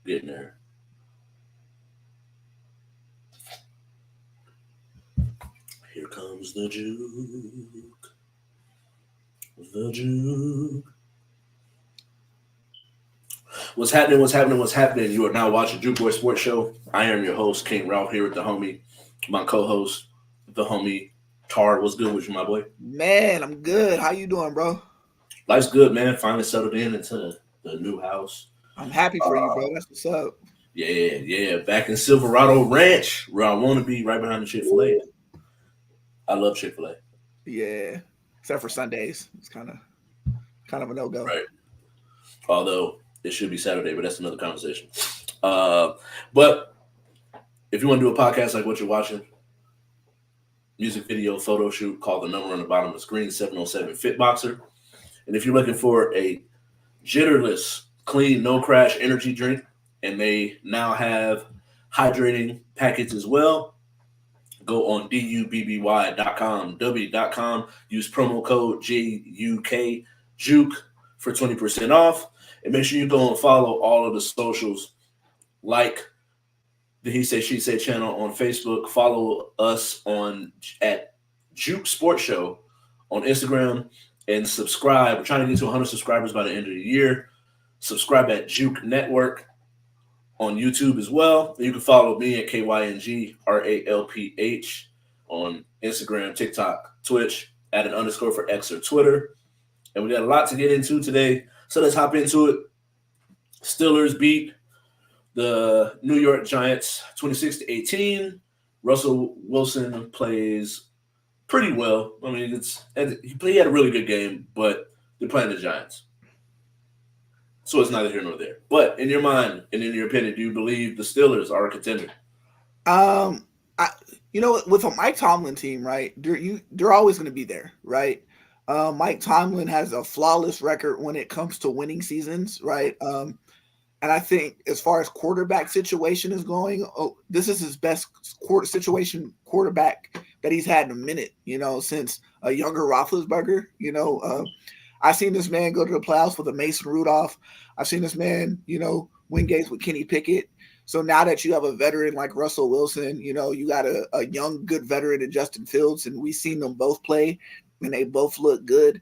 Getting there. Here comes the juke. The juke. What's happening? What's happening? What's happening? You are now watching Juke Boy Sports Show. I am your host, Kyng Ralph, here with the homie, my co-host, the homie Tar. What's good with you, my boy? Man, I'm good. How you doing, bro? Life's good, man. Finally settled into the new house. I'm happy for you, bro. That's what's up. Yeah. Back in Silverado Ranch, where I want to be, right behind the Chick-fil-A. I love Chick-fil-A. Yeah, except for Sundays, it's kind of a no-go. Right. Although it should be Saturday, but that's another conversation. But if you want to do a podcast like what you're watching, music video, photo shoot, call the number on the bottom of the screen, 707 Fitboxer. And if you're looking for a jitterless, clean, no crash energy drink, and they now have hydrating packets as well, go on dubby.com, w.com, use promo code JUK, Juke, for 20% off. And make sure you go and follow all of the socials, like the He Say She Say channel on Facebook. Follow us at Juke Sports Show on Instagram, and subscribe. We're trying to get to 100 subscribers by the end of the year. Subscribe at Juke Network on YouTube as well. You can follow me at KYNGRALPH on Instagram, TikTok, Twitch, add an _ for X or Twitter. And we got a lot to get into today, so let's hop into it. Steelers beat the New York Giants 26-18. Russell Wilson plays pretty well. I mean, he had a really good game, but they're playing the Giants. So it's neither here nor there. But in your mind and in your opinion, do you believe the Steelers are a contender? With a Mike Tomlin team, right? They're always going to be there, right? Mike Tomlin has a flawless record when it comes to winning seasons, right? And I think as far as quarterback situation is going, this is his best quarterback that he's had in a minute, since a younger Roethlisberger. I've seen this man go to the playoffs with a Mason Rudolph. I've seen this man, win games with Kenny Pickett. So now that you have a veteran like Russell Wilson, you got a young, good veteran in Justin Fields, and we've seen them both play, and they both look good.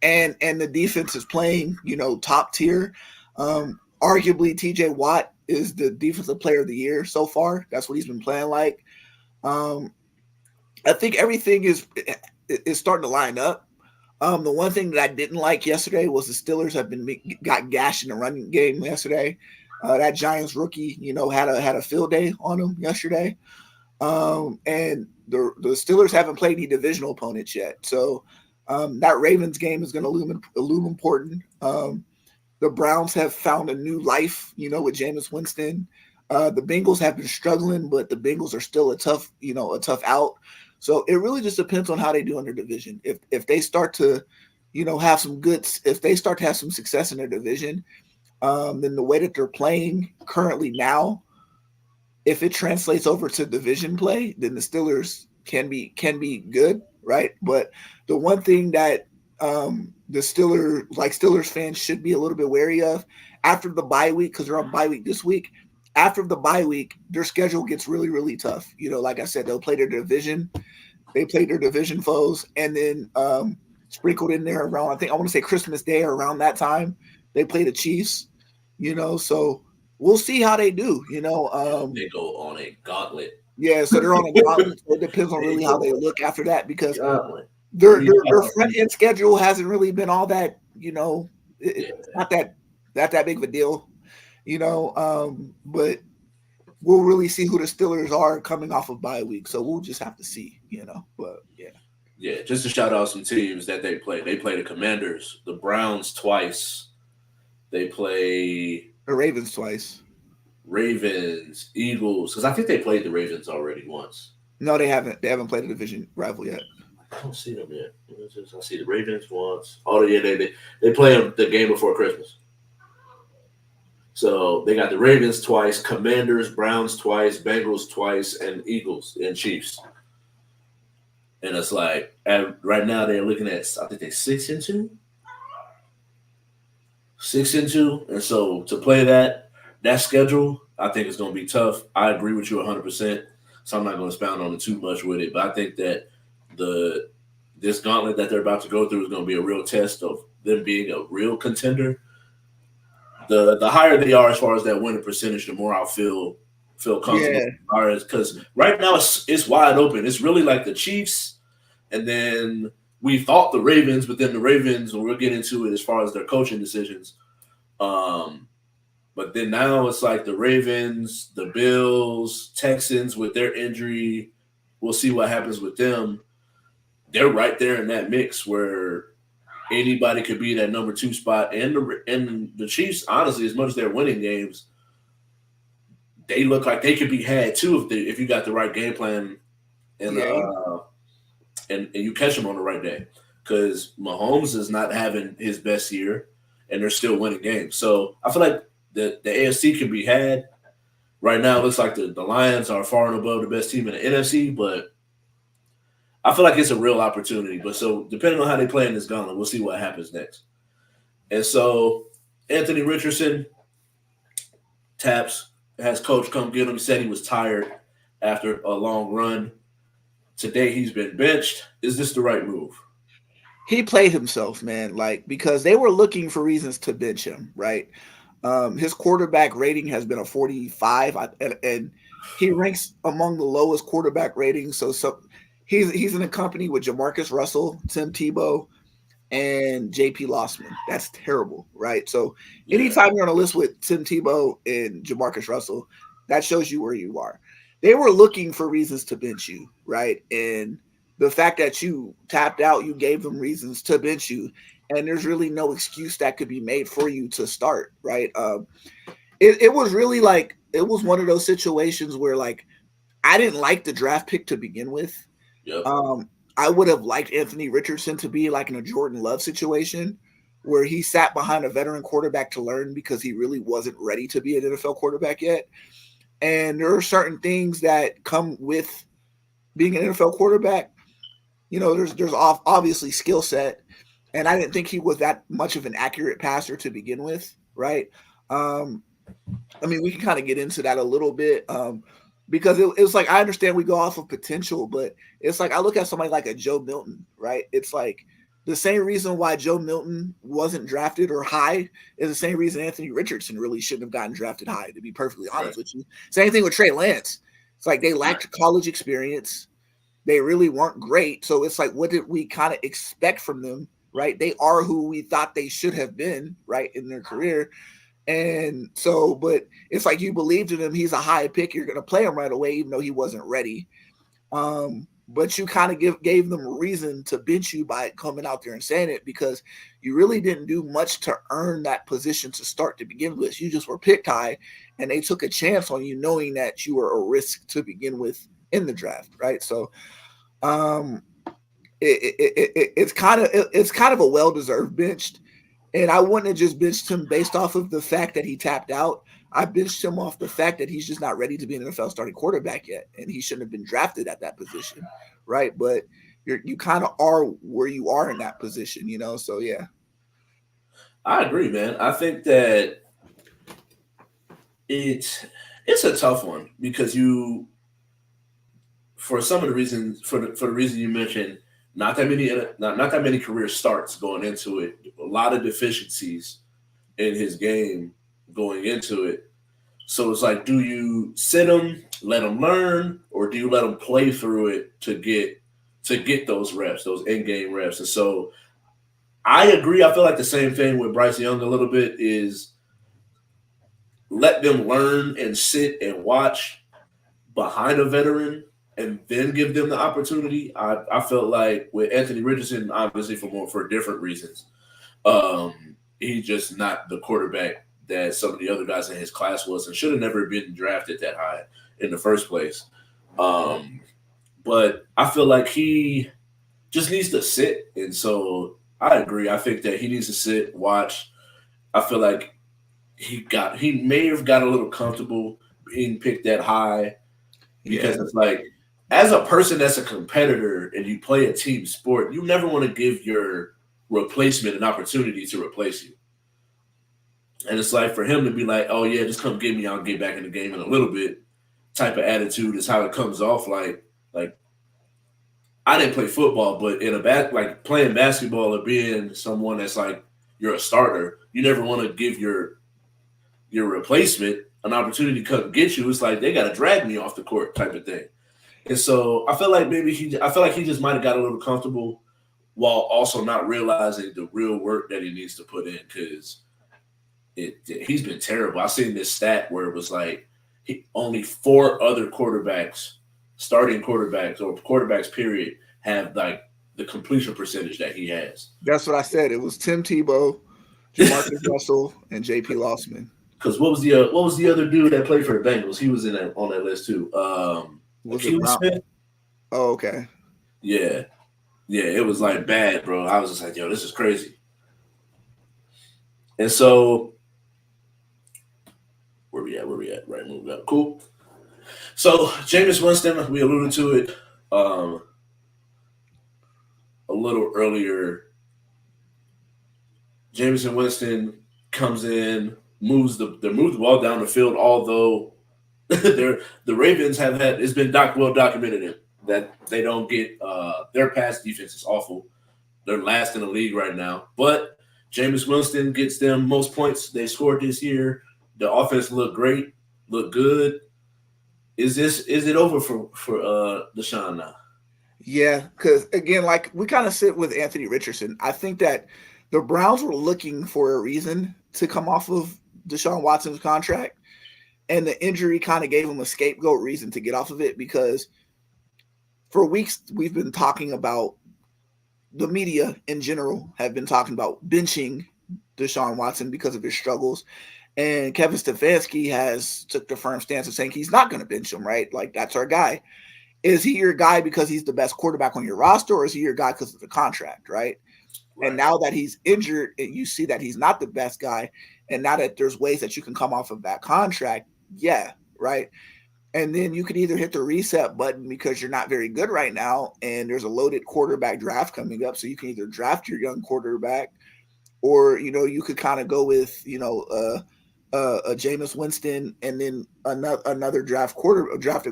And the defense is playing, top tier. Arguably, TJ Watt is the defensive player of the year so far. That's what he's been playing like. I think everything is starting to line up. The one thing that I didn't like yesterday was the Steelers got gashed in the running game yesterday. That Giants rookie, had a field day on him yesterday. And the Steelers haven't played any divisional opponents yet. So that Ravens game is going to loom important. The Browns have found a new life, with Jameis Winston. The Bengals have been struggling, but the Bengals are still a tough out. So it really just depends on how they do in their division. If they start to, if they start to have some success in their division, then the way that they're playing currently now, if it translates over to division play, then the Steelers can be good, right? But the one thing that the Steelers fans should be a little bit wary of after the bye week, because they're on bye week this week. After the bye week, their schedule gets really, really tough. Like I said, they'll play their division. They play their division foes, and then sprinkled in there around, I want to say Christmas Day or around that time, they play the Chiefs. So we'll see how they do. They go on a gauntlet. Yeah, so they're on a gauntlet. So it depends on really how they look after that, because their front end schedule hasn't really been all that. It's not that big of a deal. But we'll really see who the Steelers are coming off of bye week. So we'll just have to see, but yeah. Yeah, just to shout out some teams that they play. They play the Commanders, the Browns twice. They play the Ravens twice. Ravens, Eagles, because I think they played the Ravens already once. No, they haven't. They haven't played a division rival yet. I don't see them yet. I see the Ravens once. Oh, yeah, they play them the game before Christmas. So they got the Ravens twice, Commanders, Browns twice, Bengals twice, and Eagles and Chiefs. And it's like, right now they're looking at, I think they're 6-2. 6-2. And so to play that, that schedule, I think it's going to be tough. I agree with you 100%. So I'm not going to expound on it too much with it. But I think that this gauntlet that they're about to go through is going to be a real test of them being a real contender. The higher they are as far as that winning percentage, the more I'll feel comfortable. Yeah, Because right now it's wide open. It's really like the Chiefs, and then we thought the Ravens, but then the Ravens, and we'll get into it as far as their coaching decisions. Um, but then now it's like the Ravens, the Bills, Texans with their injury. We'll see what happens with them. They're right there in that mix where anybody could be that number 2 spot. And the Chiefs, honestly, as much as they're winning games, they look like they could be had too if you got the right game plan and yeah, and you catch them on the right day. Because Mahomes is not having his best year, and they're still winning games. So I feel like the AFC can be had. Right now, it looks like the Lions are far and above the best team in the NFC, but I feel like it's a real opportunity. But so depending on how they play in this gauntlet, we'll see what happens next. And so Anthony Richardson taps, has coach come get him. He said he was tired after a long run. Today he's been benched. Is this the right move? he played himself, man. Like, because they were looking for reasons to bench him, right? His quarterback rating has been a 45, and he ranks among the lowest quarterback ratings. So he's in a company with Jamarcus Russell, Tim Tebow, and JP Lossman. That's terrible, right? So Yeah. anytime you're on a list with Tim Tebow and Jamarcus Russell, that shows you where you are. They were looking for reasons to bench you, right? And the fact that you tapped out, you gave them reasons to bench you, and there's really no excuse that could be made for you to start, right? It was really like it was one of those situations where like I didn't like the draft pick to begin with. Yep. I would have liked Anthony Richardson to be like in a Jordan Love situation where he sat behind a veteran quarterback to learn because he really wasn't ready to be an NFL quarterback yet. And there are certain things that come with being an NFL quarterback. You know, there's obviously skill set, and I didn't think he was that much of an accurate passer to begin with, right? Um, I mean, we can kind of get into that a little bit because it's like I understand we go off of potential, but it's like I look at somebody like a Joe Milton, right? It's like the same reason why Joe Milton wasn't drafted or high is the same reason Anthony Richardson really shouldn't have gotten drafted high, to be perfectly honest with you. Same thing with Trey Lance. It's like they lacked college experience. They really weren't great. So it's like, what did we kind of expect from them, right? They are who we thought they should have been, right, in their career. And so, but it's like you believed in him. He's a high pick. You're going to play him right away, even though he wasn't ready. But you kind of gave them a reason to bench you by coming out there and saying it because you really didn't do much to earn that position to start to begin with. You just were picked high, and they took a chance on you, knowing that you were a risk to begin with in the draft, right? So, it's kind of a well-deserved benched. And I wouldn't have just benched him based off of the fact that he tapped out. I benched him off the fact that he's just not ready to be an NFL starting quarterback yet, and he shouldn't have been drafted at that position, right? But you kind of are where you are in that position, you know. So yeah, I agree, man. I think that it's a tough one because for some of the reasons for the reason you mentioned, not that many career starts going into it, a lot of deficiencies in his game going into it. So it's like, do you sit him, let him learn, or do you let him play through it to get those reps, those in-game reps? And so I agree. I feel like the same thing with Bryce Young a little bit is let them learn and sit and watch behind a veteran and then give them the opportunity. I felt like with Anthony Richardson, obviously for different reasons, he's just not the quarterback that some of the other guys in his class was and should have never been drafted that high in the first place. But I feel like he just needs to sit. And so I agree. I think that he needs to sit, watch. I feel like he may have got a little comfortable being picked that high because it's like, as a person that's a competitor and you play a team sport, you never want to give your replacement an opportunity to replace you. And it's like for him to be like, oh yeah, just come get me, I'll get back in the game in a little bit type of attitude is how it comes off. Like I didn't play football, but in a like playing basketball or being someone that's like you're a starter, you never want to give your replacement an opportunity to come get you. It's like they got to drag me off the court type of thing. And so I feel like I feel like he just might have got a little comfortable while also not realizing the real work that he needs to put in because he's been terrible. I seen this stat where it was like only 4 other quarterbacks, starting quarterbacks or quarterbacks period, have like the completion percentage that he has. That's what I said. It was Tim Tebow, Jamarcus Russell, and J.P. Lossman. Because what was the other dude that played for the Bengals? He was on that list too. Was it Akili Brown? Smith. Oh, okay. Yeah, it was like bad, bro. I was just like, yo, this is crazy. And so, where we at? Right, move up. Cool. So, Jameis Winston, we alluded to it a little earlier. Jameis Winston comes in, moves the ball down the field. Although the Ravens have had, it's been well documented that they don't get their pass defense is awful. They're last in the league right now, but Jameis Winston gets them most points they scored this year. The offense looked great, looked good. Is it over for Deshaun now? Yeah, because again, like we kind of sit with Anthony Richardson. I think that the Browns were looking for a reason to come off of Deshaun Watson's contract, and the injury kind of gave him a scapegoat reason to get off of it because for weeks we've been talking about the media in general have been talking about benching Deshaun Watson because of his struggles. And Kevin Stefanski has took the firm stance of saying he's not going to bench him, right? Like, that's our guy. Is he your guy because he's the best quarterback on your roster, or is he your guy because of the contract, right? And now that he's injured and you see that he's not the best guy, and now that there's ways that you can come off of that contract, yeah, right? And then you could either hit the reset button because you're not very good right now, and there's a loaded quarterback draft coming up, so you can either draft your young quarterback, or, you could kind of go with, a Jameis Winston and then another drafted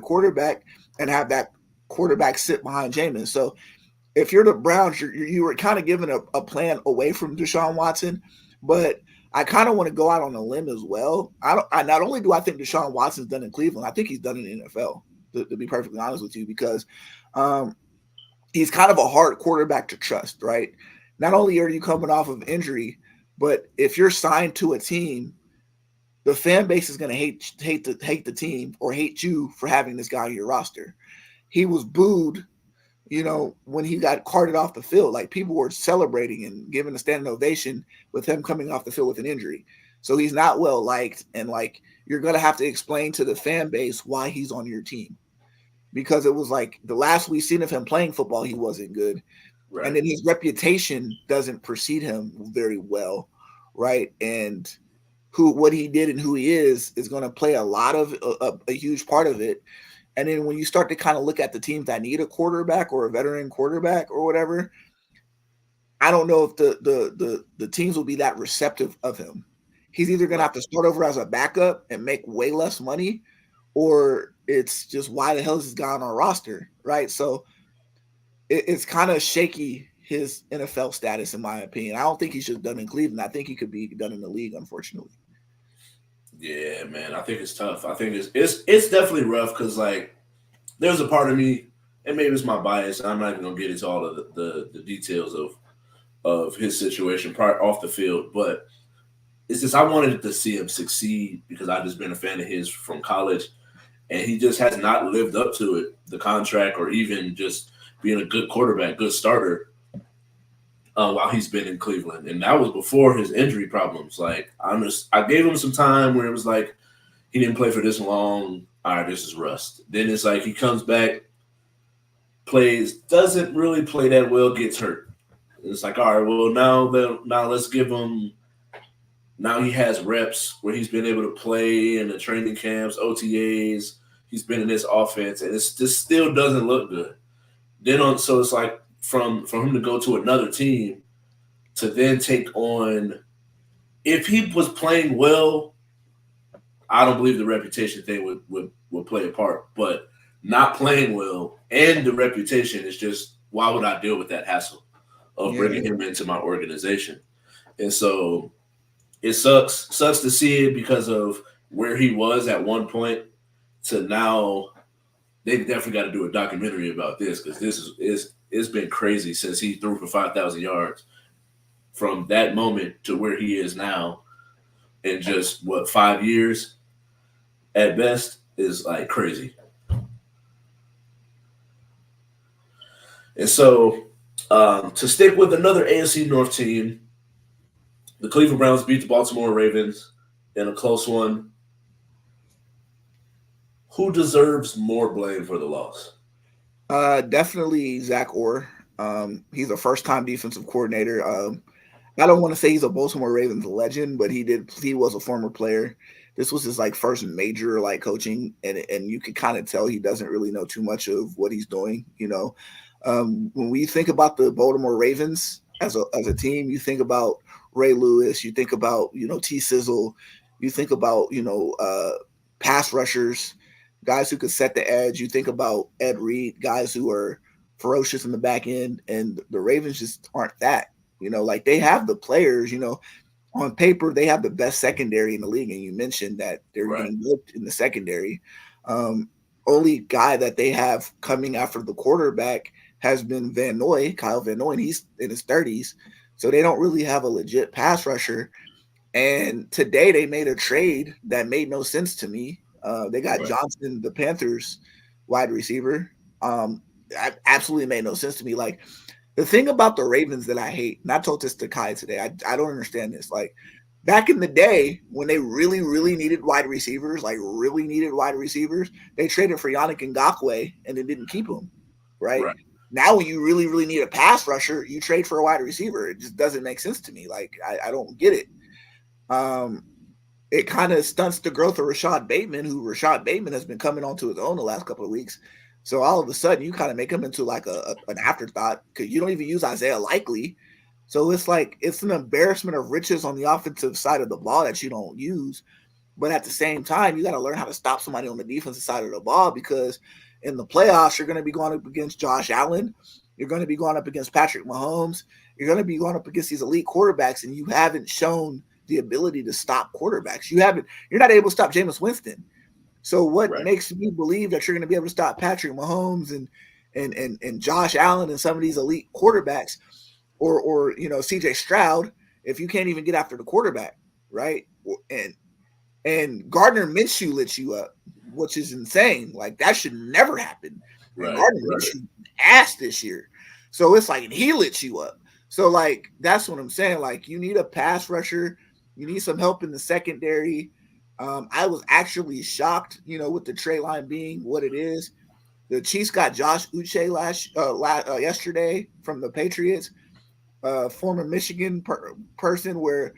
quarterback and have that quarterback sit behind Jameis. So if you're the Browns, you were kind of given a plan away from Deshaun Watson, but I kind of want to go out on a limb as well. Not only do I think Deshaun Watson's done in Cleveland, I think he's done in the NFL, to be perfectly honest with you, because he's kind of a hard quarterback to trust, right? Not only are you coming off of injury, but if you're signed to a team, the fan base is going to hate the team or hate you for having this guy on your roster. He was booed, when he got carted off the field. Like, people were celebrating and giving a standing ovation with him coming off the field with an injury. So he's not well liked, and like, you're going to have to explain to the fan base why he's on your team, because it was like the last we seen of him playing football, he wasn't good. Right. And then his reputation doesn't precede him very well, right? And what he did and who he is going to play a huge part of it. And then when you start to kind of look at the teams that need a quarterback or a veteran quarterback or whatever, I don't know if the teams will be that receptive of him. He's either going to have to start over as a backup and make way less money, or it's just, why the hell is this guy on our roster, right? So it's kind of shaky, his NFL status, in my opinion. I don't think he should have done in Cleveland. I think he could be done in the league, unfortunately. Yeah, man, I think it's tough. I think it's definitely rough because, like, there's a part of me, and maybe it's my bias, and I'm not even gonna get into all of the details of his situation off the field, but it's just, I wanted to see him succeed because I've just been a fan of his from college, and he just has not lived up to it, the contract, or even just being a good quarterback, good starter. While he's been in Cleveland, and that was before his injury problems. Like, I gave him some time where it was like he didn't play for this long. All right, this is rust. Then it's like he comes back, doesn't really play that well, gets hurt. And it's like, all right, well, now let's give him. Now he has reps where he's been able to play in the training camps, OTAs. He's been in this offense, and this still doesn't look good. So it's like, from him to go to another team to then take on if he was playing well, I don't believe the reputation thing would play a part. But not playing well and the reputation is just, why would I deal with that hassle of Yeah. bringing him into my organization? And so it sucks to see it because of where he was at one point to now. They definitely got to do a documentary about this, because this is it's been crazy since he threw for 5,000 yards from that moment to where he is now in just what, 5 years at best, is like crazy. And so to stick with another AFC North team, the Cleveland Browns beat the Baltimore Ravens in a close one. Who deserves more blame for the loss? Definitely Zach Orr. He's a first-time defensive coordinator. I don't want to say he's a Baltimore Ravens legend, but he was a former player. This was his like first major like coaching, and you can kind of tell he doesn't really know too much of what he's doing. When we think about the Baltimore Ravens as a team, you think about Ray Lewis, you think about T Sizzle, you think about pass rushers, guys who could set the edge. You think about Ed Reed, guys who are ferocious in the back end, and the Ravens just aren't that. Like they have the players, on paper, they have the best secondary in the league. And you mentioned that they're Right. getting looked in the secondary. Only guy that they have coming after the quarterback has been Kyle Van Noy, and he's in his 30s. So they don't really have a legit pass rusher. And today they made a trade that made no sense to me. They got Right. Johnson, the Panthers wide receiver. Absolutely made no sense to me. Like, the thing about the Ravens that I hate, and I told this to Kai today, I don't understand this. Like, back in the day when they really, really needed wide receivers, they traded for Yannick Ngakoue and then didn't keep him, right? Right. Now when you really, really need a pass rusher, you trade for a wide receiver. It just doesn't make sense to me. Like, I don't get it. It kind of stunts the growth of Rashad Bateman, who Rashad Bateman has been coming onto his own the last couple of weeks. So all of a sudden, you kind of make him into like an afterthought because you don't even use Isaiah Likely. So it's like it's an embarrassment of riches on the offensive side of the ball that you don't use. But at the same time, you got to learn how to stop somebody on the defensive side of the ball, because in the playoffs, you're going to be going up against Josh Allen. You're going to be going up against Patrick Mahomes. You're going to be going up against these elite quarterbacks, and you haven't shown the ability to stop quarterbacks. You're not able to stop Jameis Winston. So what Right. makes me believe that you're going to be able to stop Patrick Mahomes and Josh Allen and some of these elite quarterbacks, or CJ Stroud, if you can't even get after the quarterback, right? And Gardner Minshew lit you up, which is insane. Like, that should never happen. And Right. Gardner Minshew ass this year, so it's like, and he lit you up. So like, that's what I'm saying. Like, you need a pass rusher. You need some help in the secondary. I was actually shocked, with the trade line being what it is. The Chiefs got Josh Uche yesterday from the Patriots, former Michigan person. Where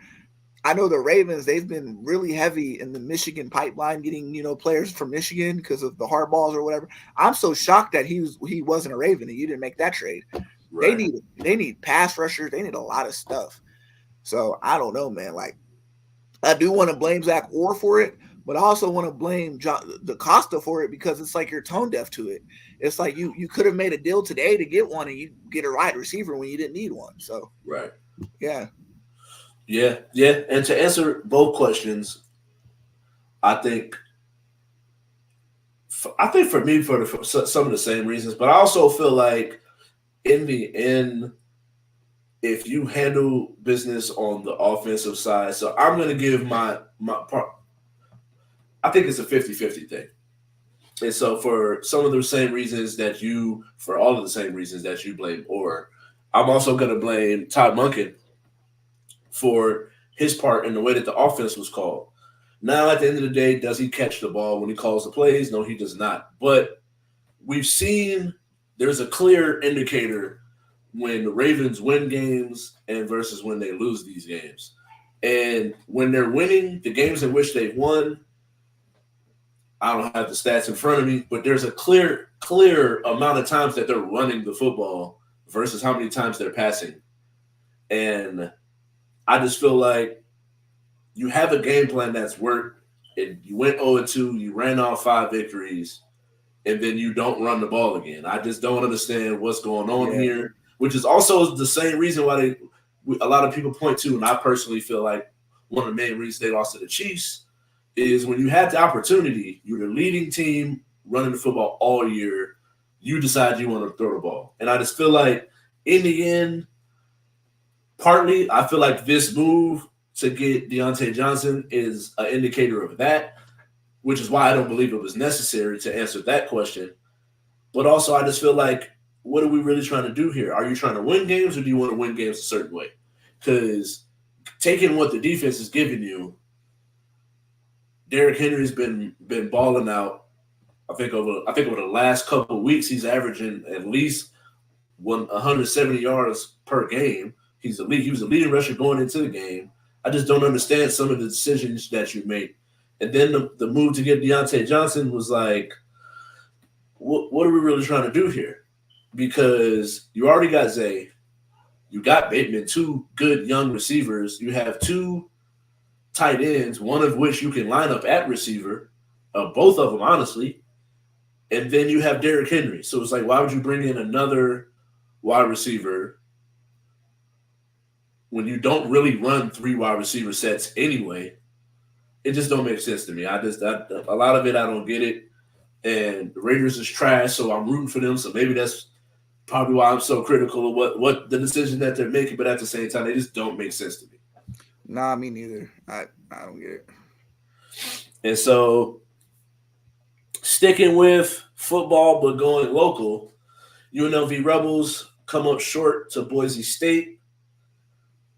I know the Ravens, they've been really heavy in the Michigan pipeline, getting players from Michigan because of the hardballs or whatever. I'm so shocked that he wasn't a Raven and you didn't make that trade. Right. They need pass rushers. They need a lot of stuff. So I don't know, man. Like, I do want to blame Zach Orr for it, but I also want to blame DaCosta for it, because it's like you're tone deaf to it. It's like you could have made a deal today to get one, and you get a wide receiver when you didn't need one. So Right. yeah. Yeah. And to answer both questions, I think for me, for some of the same reasons, but I also feel like in the end, if you handle business on the offensive side, so I'm going to give my part. I think it's a 50-50 thing. And so for all of the same reasons that you blame Orr, I'm also going to blame Todd Monken for his part in the way that the offense was called. Now, at the end of the day, does he catch the ball when he calls the plays? No, he does not. But we've seen there's a clear indicator when the Ravens win games and versus when they lose these games. And when they're winning, the games in which they've won, I don't have the stats in front of me, but there's a clear amount of times that they're running the football versus how many times they're passing. And I just feel like you have a game plan that's worked. And you went 0-2, you ran off 5 victories, and then you don't run the ball again. I just don't understand what's going on here, which is also the same reason why a lot of people point to, and I personally feel like one of the main reasons they lost to the Chiefs is when you had the opportunity, you're the leading team running the football all year, you decide you want to throw the ball. And I just feel like in the end, partly, I feel like this move to get Deontay Johnson is an indicator of that, which is why I don't believe it was necessary to answer that question. But also, I just feel like, what are we really trying to do here? Are you trying to win games, or do you want to win games a certain way? Because taking what the defense is giving you, Derrick Henry's been balling out. I think over the last couple of weeks, he's averaging at least 170 yards per game. He was a leading rusher going into the game. I just don't understand some of the decisions that you made. And then the move to get Deontay Johnson was like, what are we really trying to do here? Because you already got Zay, you got Bateman, 2 good young receivers. You have 2 tight ends, one of which you can line up at receiver, both of them, honestly. And then you have Derrick Henry. So it's like, why would you bring in another wide receiver when you don't really run 3 wide receiver sets anyway? It just don't make sense to me. A lot of it, I don't get it. And the Raiders is trash, so I'm rooting for them. So maybe that's probably why I'm so critical of what the decision that they're making. But at the same time, they just don't make sense to me. Nah, me neither. I don't get it. And so, sticking with football but going local, UNLV Rebels come up short to Boise State.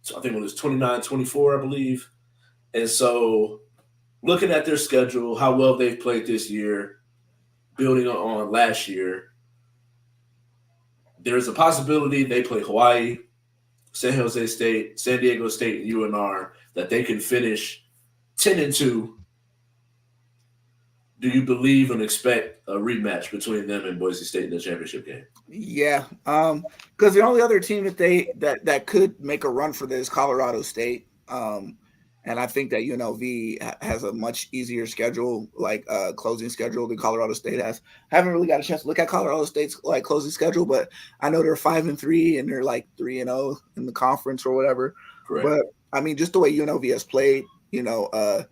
So I think it was 29-24, I believe. And so, looking at their schedule, how well they've played this year, building on last year, there's a possibility they play Hawaii, San Jose State, San Diego State, and UNR, that they can finish 10-2. Do you believe and expect a rematch between them and Boise State in the championship game? Yeah, because the only other team that could make a run for this is Colorado State. And I think that UNLV has a much easier schedule, like closing schedule, than Colorado State has. I haven't really got a chance to look at Colorado State's like closing schedule, but I know they're 5-3 and they're like 3-0 in the conference or whatever. Correct. But I mean, just the way UNLV has played, they've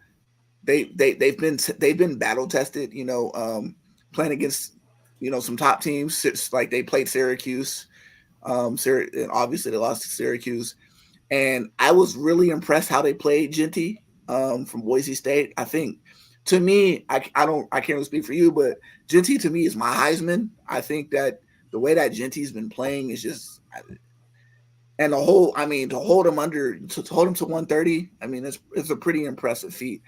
been battle tested. Playing against some top teams. It's like they played Syracuse, and obviously they lost to Syracuse. And I was really impressed how they played Genty from Boise State. I think, to me, I can't really speak for you, but Genty to me is my Heisman. I think that the way that Genty's been playing is just, and to hold him to 130. I mean, it's a pretty impressive feat.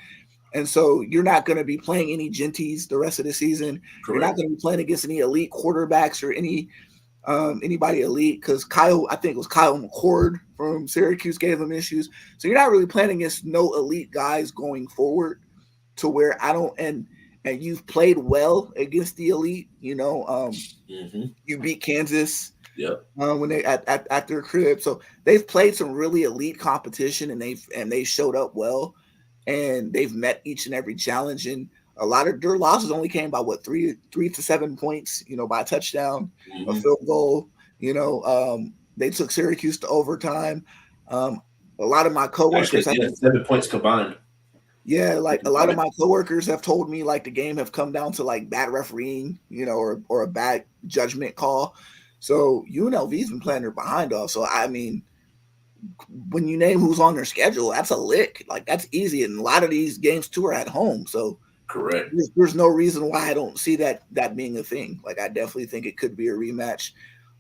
And so you're not going to be playing any Genties the rest of the season. Correct. You're not going to be playing against any elite quarterbacks or anybody elite, because I think it was Kyle McCord from Syracuse gave them issues. So you're not really playing against no elite guys going forward, to where and you've played well against the elite. You beat Kansas. Yep. When they at their crib. So they've played some really elite competition, and they showed up well, and they've met each and every challenge. And a lot of their losses only came by 3 to 7 points, by a touchdown, a field goal. They took Syracuse to overtime. A lot of my coworkers, 7 points combined. Yeah, like a lot of my coworkers have told me like the game have come down to like bad refereeing, or a bad judgment call. So UNLV's been playing their behind off. So I mean, when you name who's on their schedule, that's a lick. Like, that's easy. And a lot of these games too are at home. So correct. There's no reason why I don't see that being a thing. Like, I definitely think it could be a rematch.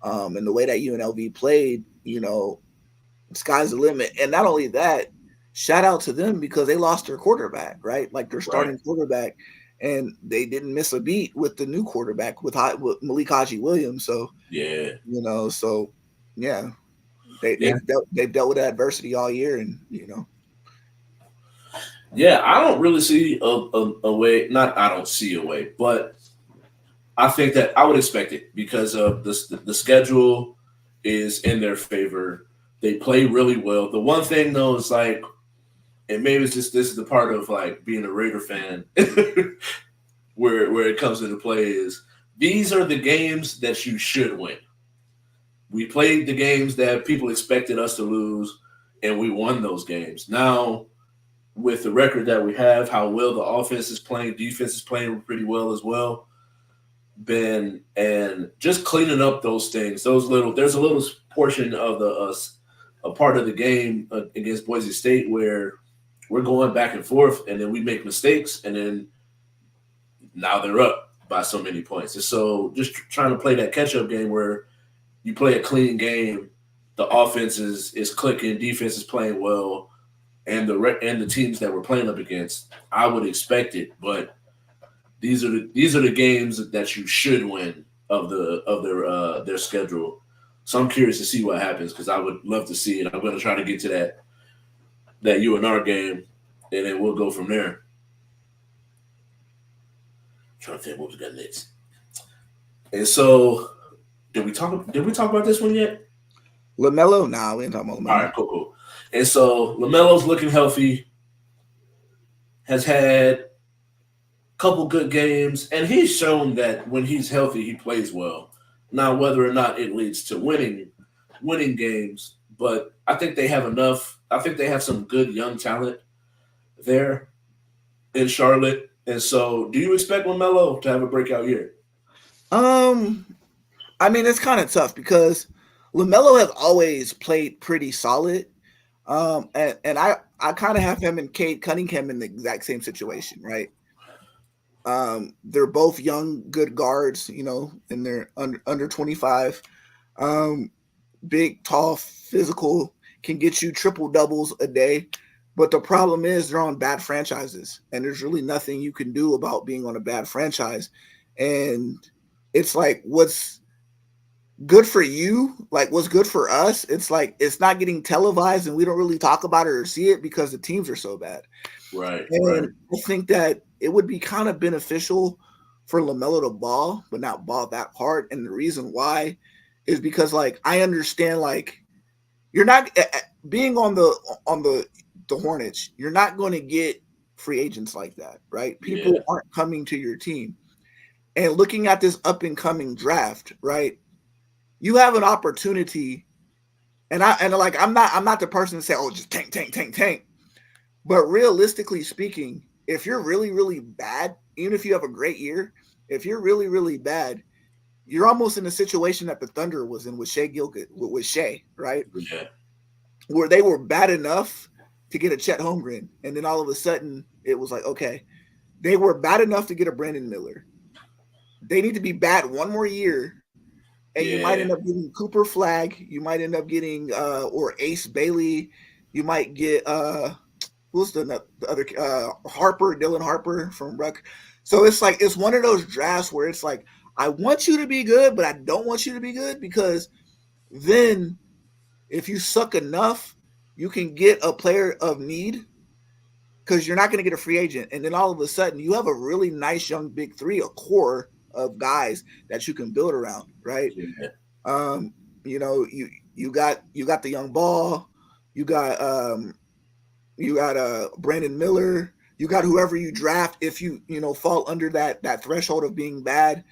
And the way that UNLV played, sky's the limit. And not only that, shout out to them because they lost their quarterback, right? Like, their starting quarterback, and they didn't miss a beat with the new quarterback with Malik Haji Williams. So yeah, they've dealt with adversity all year, and Yeah, I don't really see a way. Not I don't see a way, but I think that I would expect it because of the schedule is in their favor. They play really well. The one thing though is like and maybe it's just this is the part of like being a Raider fan where it comes into play is these are the games that you should win. We played the games that people expected us to lose, and we won those games. Now, with the record that we have, how well the offense is playing, defense is playing pretty well as well. Ben, and just cleaning up those things. There's a little portion of a part of the game against Boise State where we're going back and forth, and then we make mistakes, and then now they're up by so many points. And so just trying to play that catch-up game where you play a clean game, the offense is clicking, defense is playing well, and the teams that we're playing up against, I would expect it. But these are the games that you should win of their schedule. So I'm curious to see what happens because I would love to see it. I'm going to try to get to that UNR game, and then we'll go from there. Trying to think what we got next. And so, did we talk about this one yet? LaMelo? Nah, we ain't talking about LaMelo. All right, cool. And so LaMelo's looking healthy, has had a couple good games, and he's shown that when he's healthy, he plays well. Now, whether or not it leads to winning games, but I think they have enough. I think they have some good young talent there in Charlotte. And so, do you expect LaMelo to have a breakout year? I mean, it's kind of tough because LaMelo has always played pretty solid. And I kind of have him and Cade Cunningham in the exact same situation, right? They're both young, good guards, and they're under 25. Big, tall, physical, can get you triple doubles a day. But the problem is they're on bad franchises, and there's really nothing you can do about being on a bad franchise. And it's like, what's good for you, like what's good for us, it's like it's not getting televised, and we don't really talk about it or see it because the teams are so bad. Right. And I think that it would be kind of beneficial for LaMelo to ball, but not ball that hard. And the reason why is because, like, I understand, like, you're not being on the Hornets, you're not going to get free agents like that, right? People aren't coming to your team. And looking at this up and coming draft, right? You have an opportunity, and I'm not the person to say, oh, just tank. But realistically speaking, if you're really, really bad, even if you have a great year, if you're really, really bad, you're almost in a situation that the Thunder was in with Shea, right? Yeah. Where they were bad enough to get a Chet Holmgren, and then all of a sudden it was like, okay, they were bad enough to get a Brandon Miller. They need to be bad one more year, and you might end up getting Cooper Flagg. You might end up getting or Ace Bailey. You might get who's the other Dylan Harper from Ruck. So it's like it's one of those drafts where it's like, I want you to be good, but I don't want you to be good, because then if you suck enough, you can get a player of need because you're not going to get a free agent. And then all of a sudden you have a really nice young big three, a core of guys that you can build around, right? Yeah. You got the young Ball, you got Brandon Miller, you got whoever you draft if you fall under that threshold of being bad.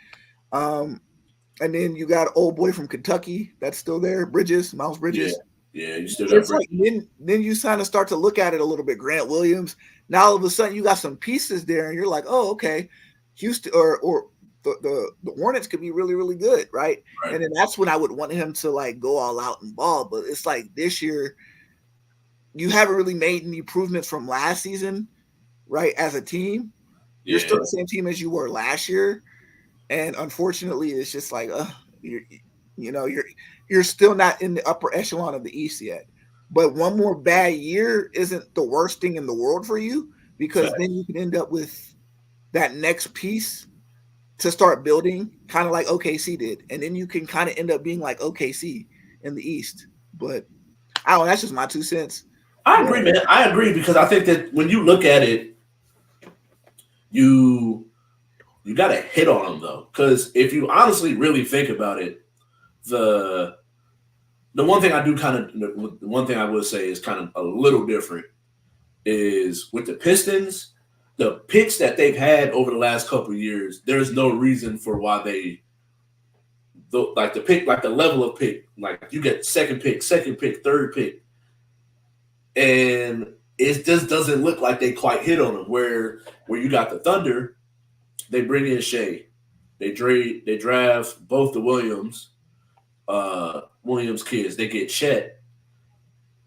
And then you got old boy from Kentucky that's still there, Miles Bridges. Yeah, you still got it's like then you kind of start to look at it a little bit. Grant Williams. Now all of a sudden you got some pieces there, and you're like, oh, okay, Houston or the Hornets could be really, really good, right? And then that's when I would want him to like go all out and ball. But it's like this year, you haven't really made any improvements from last season, right? As a team, you're still the same team as you were last year, and unfortunately, it's just like, you're still not in the upper echelon of the East yet. But one more bad year isn't the worst thing in the world for you, because then you can end up with that next piece to start building, kind of like OKC did. And then you can kind of end up being like OKC in the East. But I don't know, that's just my 2 cents. I agree, man. I agree, because I think that when you look at it, you got to hit on them, though. Because if you honestly really think about it, the one thing I would say is kind of a little different is with the Pistons, the picks that they've had over the last couple of years, there's no reason for why they like the pick, like the level of pick, like you get second pick, third pick, and it just doesn't look like they quite hit on them. Where you got the Thunder, they bring in Shea, they draft both the Williams kids, they get Chet,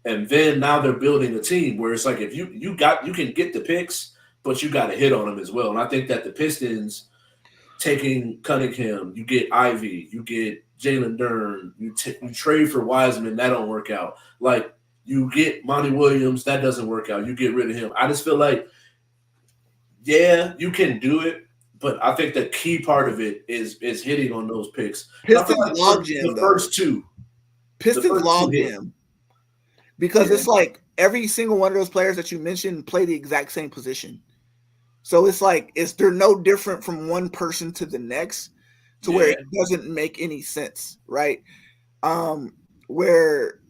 and then now they're building a team where it's like if you can get the picks, but you got to hit on them as well. And I think that the Pistons taking Cunningham, you get Ivy, you get Jalen Dern, you trade for Wiseman, that don't work out. Like you get Monty Williams, that doesn't work out. You get rid of him. I just feel like, yeah, you can do it, but I think the key part of it is hitting on those picks. Pistons like log jam, the first two. Pistons log jam. Because it's like every single one of those players that you mentioned play the exact same position. So it's like they're no different from one person to the next to where it doesn't make any sense, right? Where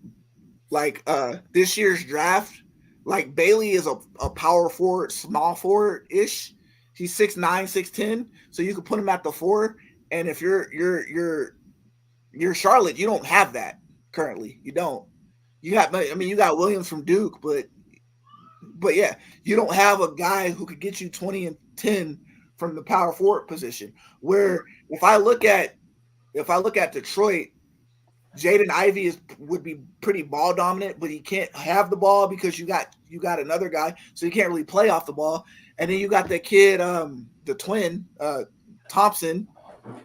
like this year's draft, like Bailey is a power forward, small forward-ish. He's 6'9", 6'10", so you could put him at the 4. And if you're Charlotte, you don't have that currently. You don't. You got Williams from Duke, but yeah, you don't have a guy who could get you 20 and 10 from the power forward position. Where if I look at Detroit, Jaden Ivey would be pretty ball dominant, but he can't have the ball because you got another guy, so he can't really play off the ball. And then you got the kid, the twin, Thompson,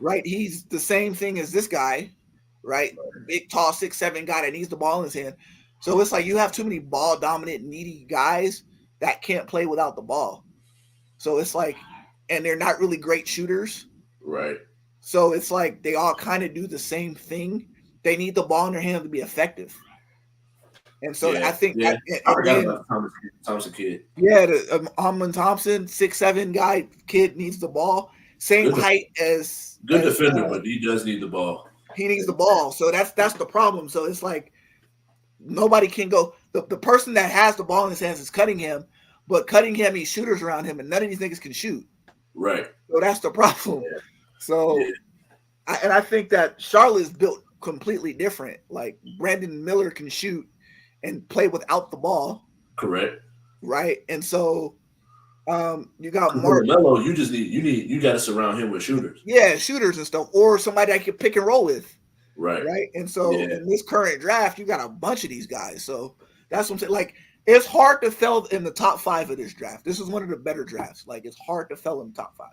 right? He's the same thing as this guy, right? Big, tall, 6'7" guy that needs the ball in his hand. So it's like you have too many ball dominant, needy guys that can't play without the ball. So it's like, and they're not really great shooters. Right. So it's like they all kind of do the same thing. They need the ball in their hand to be effective. And so I think I forgot about Thompson kid. Yeah, the Amon Thompson, 6'7" guy, kid needs the ball. Same height as defender, but he does need the ball. He needs the ball. So that's the problem. So it's like nobody can go. The person that has the ball in his hands is Cunningham, but Cunningham needs shooters around him, and none of these niggas can shoot. Right. So that's the problem. Yeah. So, I think that Charlotte's built completely different. Like Brandon Miller can shoot and play without the ball. Correct. Right. And so you got Melo, you got to surround him with shooters. Yeah, shooters and stuff, or somebody I can pick and roll with. Right. Right. And so in this current draft, you got a bunch of these guys. So that's what I'm saying. Like, it's hard to fail in the top 5 of this draft. This is one of the better drafts. Like, it's hard to fail in the top 5.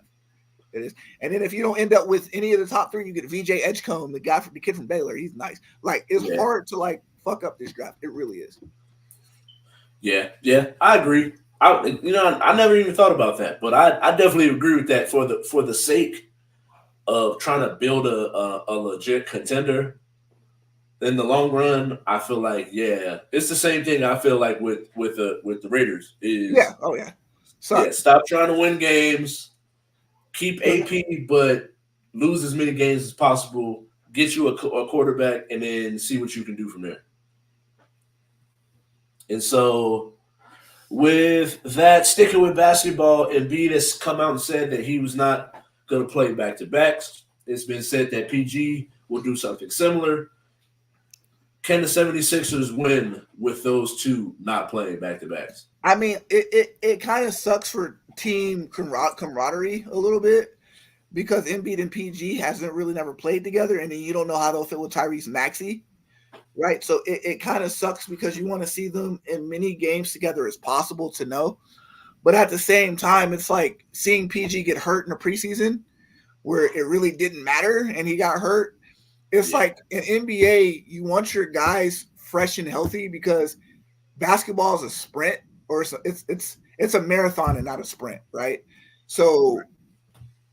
It is. And then if you don't end up with any of the top 3, you get VJ Edgecombe, the kid from Baylor. He's nice. Like, it's hard to like fuck up this draft. It really is. Yeah, I agree. I never even thought about that, but I definitely agree with that for the sake of trying to build a legit contender. In the long run, I feel like it's the same thing. I feel like with the Raiders is stop trying to win games, keep AP, but lose as many games as possible. Get you a quarterback, and then see what you can do from there. And so, with that, sticking with basketball, Embiid has come out and said that he was not going to play back-to-backs. It's been said that PG will do something similar. Can the 76ers win with those two not playing back-to-backs? I mean, it kind of sucks for team camaraderie a little bit because Embiid and PG hasn't really never played together, and then you don't know how they'll fit with Tyrese Maxey. Right. So it kind of sucks because you want to see them in many games together as possible to know. But at the same time, it's like seeing PG get hurt in the preseason where it really didn't matter and he got hurt. It's like in NBA, you want your guys fresh and healthy because basketball is a sprint, or it's a marathon and not a sprint. Right. So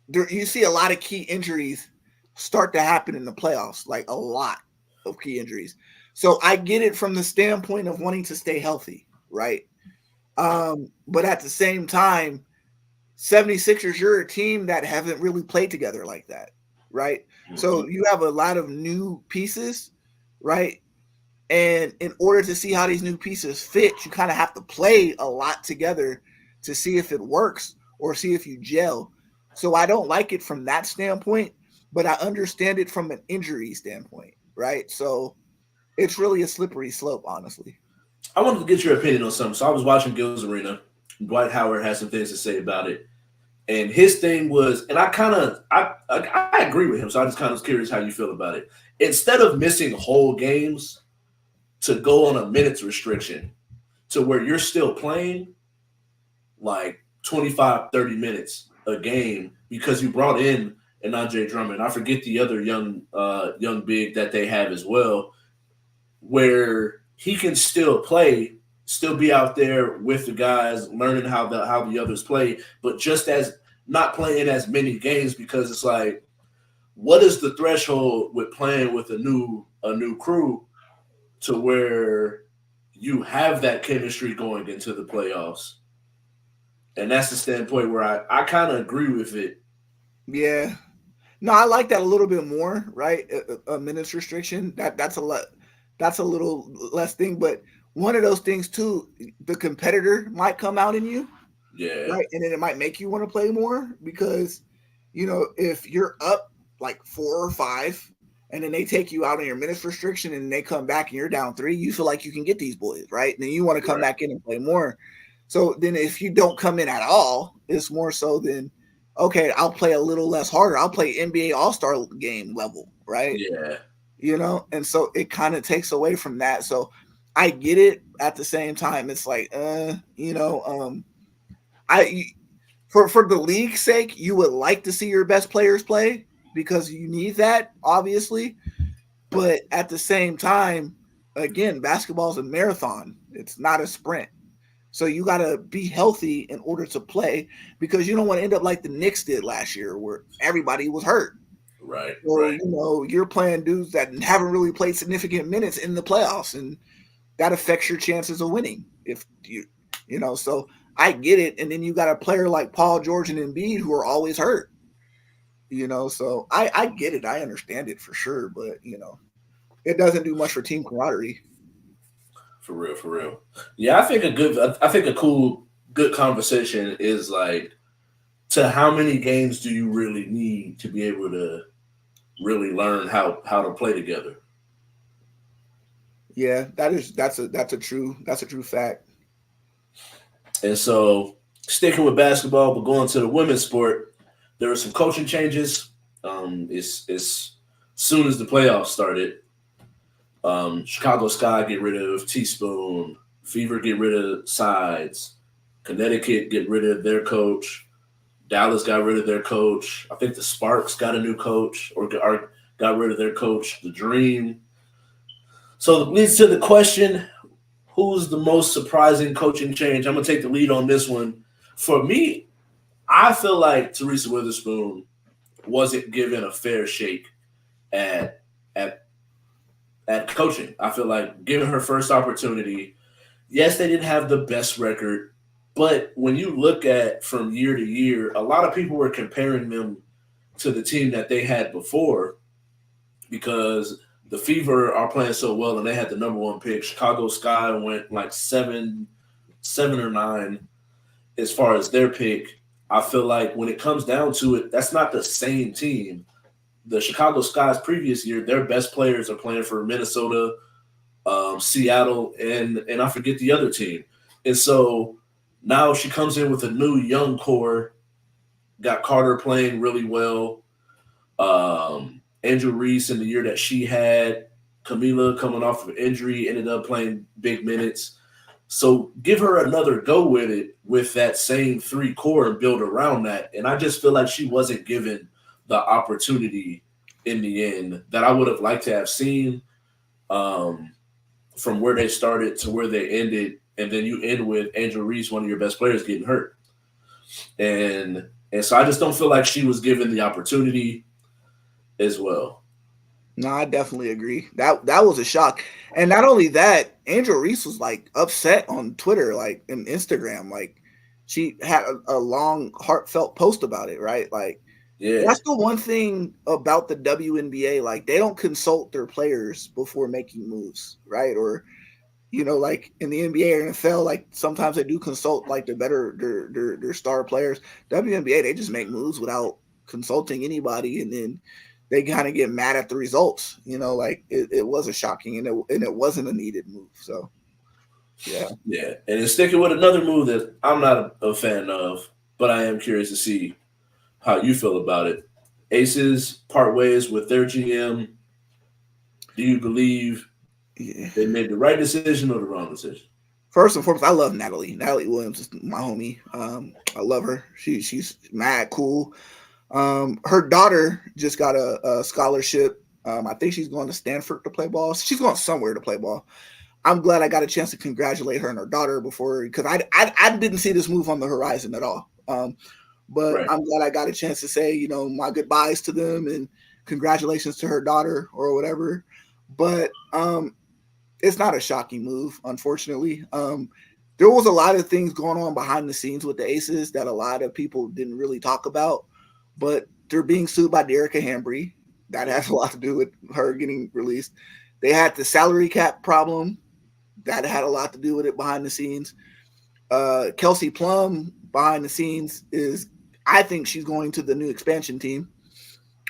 you see a lot of key injuries start to happen in the playoffs, like a lot of key injuries. So I get it from the standpoint of wanting to stay healthy, right? But at the same time, 76ers, you're a team that haven't really played together like that, right? Mm-hmm. So you have a lot of new pieces, right? And in order to see how these new pieces fit, you kind of have to play a lot together to see if it works or see if you gel. So I don't like it from that standpoint, but I understand it from an injury standpoint, right? So it's really a slippery slope, honestly. I wanted to get your opinion on something. So I was watching Gil's Arena. Dwight Howard had some things to say about it, and his thing was, and I agree with him. So I just kind of was curious how you feel about it. Instead of missing whole games, to go on a minutes restriction to where you're still playing like 25, 30 minutes a game because you brought in an Andre Drummond. I forget the other young big that they have as well, where he can still play, still be out there with the guys, learning how the others play, but just as not playing as many games because it's like, what is the threshold with playing with a new crew to where you have that chemistry going into the playoffs? And that's the standpoint where I kind of agree with it. Yeah. No, I like that a little bit more, right? A minutes restriction. That's a lot. That's a little less thing, but one of those things too, the competitor might come out in you, Yeah, right? And then it might make you want to play more because, if you're up like 4 or 5, and then they take you out on your minutes restriction, and they come back and you're down 3, you feel like you can get these boys, right? And then you want to come right. back in and play more. So then if you don't come in at all, it's more so than okay, I'll play a little less harder. I'll play NBA All-Star game level, right? Yeah, And so it kind of takes away from that. So I get it. At the same time, it's like, I for the league's sake, you would like to see your best players play because you need that, obviously. But at the same time, again, basketball is a marathon. It's not a sprint. So you got to be healthy in order to play because you don't want to end up like the Knicks did last year where everybody was hurt. right, So, right. you're playing dudes that haven't really played significant minutes in the playoffs, and that affects your chances of winning. If so I get it. And then you got a player like Paul George and Embiid who are always hurt, so I get it. I understand it for sure, but, it doesn't do much for team camaraderie. For real, for real. Yeah, I think a cool, good conversation is like, to how many games do you really need to be able to really learn how to play together? Yeah, that's a true fact. And so, sticking with basketball, but going to the women's sport, there were some coaching changes. It's soon as the playoffs started. Chicago Sky get rid of Teaspoon. Fever get rid of Sides. Connecticut get rid of their coach. Dallas got rid of their coach. I think the Sparks got a new coach or got rid of their coach. The Dream. So it leads to the question: who's the most surprising coaching change? I'm gonna take the lead on this one. For me, I feel like Teresa Witherspoon wasn't given a fair shake at at at coaching. I feel like given her first opportunity, yes, they didn't have the best record, but when you look at from year to year, a lot of people were comparing them to the team that they had before because the Fever are playing so well and they had the number one pick. Chicago Sky went like 7 or 9 as far as their pick. I feel like when it comes down to it, that's not the same team. The Chicago Sky's previous year, their best players are playing for Minnesota, Seattle, and I forget the other team. And so now she comes in with a new young core. Got Carter playing really well. Andrew Reese in the year that she had. Camila coming off of injury ended up playing big minutes. So give her another go with it with that same 3 core and build around that. And I just feel like she wasn't given the opportunity in the end that I would have liked to have seen, from where they started to where they ended. And then you end with Angel Reese, one of your best players, getting hurt. And so I just don't feel like she was given the opportunity as well. No, I definitely agree. That was a shock. And not only that, Angel Reese was like upset on Twitter, like and Instagram. Like she had a long, heartfelt post about it, right? Like Yeah, That's the one thing about the WNBA. Like, they don't consult their players before making moves, right? Or, like in the NBA or NFL, like sometimes they do consult like their star players. WNBA, they just make moves without consulting anybody, and then they kind of get mad at the results. Like it was a shocking, and it wasn't a needed move. So yeah. yeah. And then sticking with another move that I'm not a fan of, but I am curious to see how you feel about it. Aces part ways with their GM. Do you believe Yeah. they made the right decision or the wrong decision? First and foremost, I love Natalie. Natalie Williams is my homie. I love her. She's mad cool. Her daughter just got a scholarship. I think she's going to Stanford to play ball. She's going somewhere to play ball. I'm glad I got a chance to congratulate her and her daughter before, because I didn't see this move on the horizon at all. But Right. I'm glad I got a chance to say, my goodbyes to them and congratulations to her daughter or whatever. But it's not a shocking move, unfortunately. There was a lot of things going on behind the scenes with the Aces that a lot of people didn't really talk about, but they're being sued by Derica Hambry. That has a lot to do with her getting released. They had the salary cap problem that had a lot to do with it behind the scenes. Kelsey Plum behind the scenes I think she's going to the new expansion team.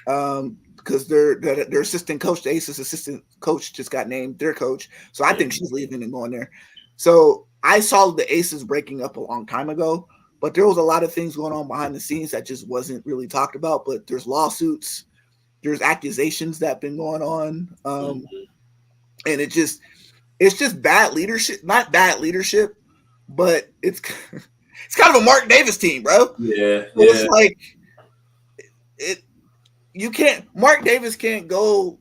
Because their assistant coach, the Aces assistant coach, just got named their coach. So I think she's leaving and going there. So I saw the Aces breaking up a long time ago, but there was a lot of things going on behind the scenes that just wasn't really talked about. But there's lawsuits, there's accusations that have been going on, Mhm. and it's just bad leadership. Not bad leadership, but it's kind of a Mark Davis team, bro. So Yeah, it's yeah, like it. You can't. Mark Davis can't go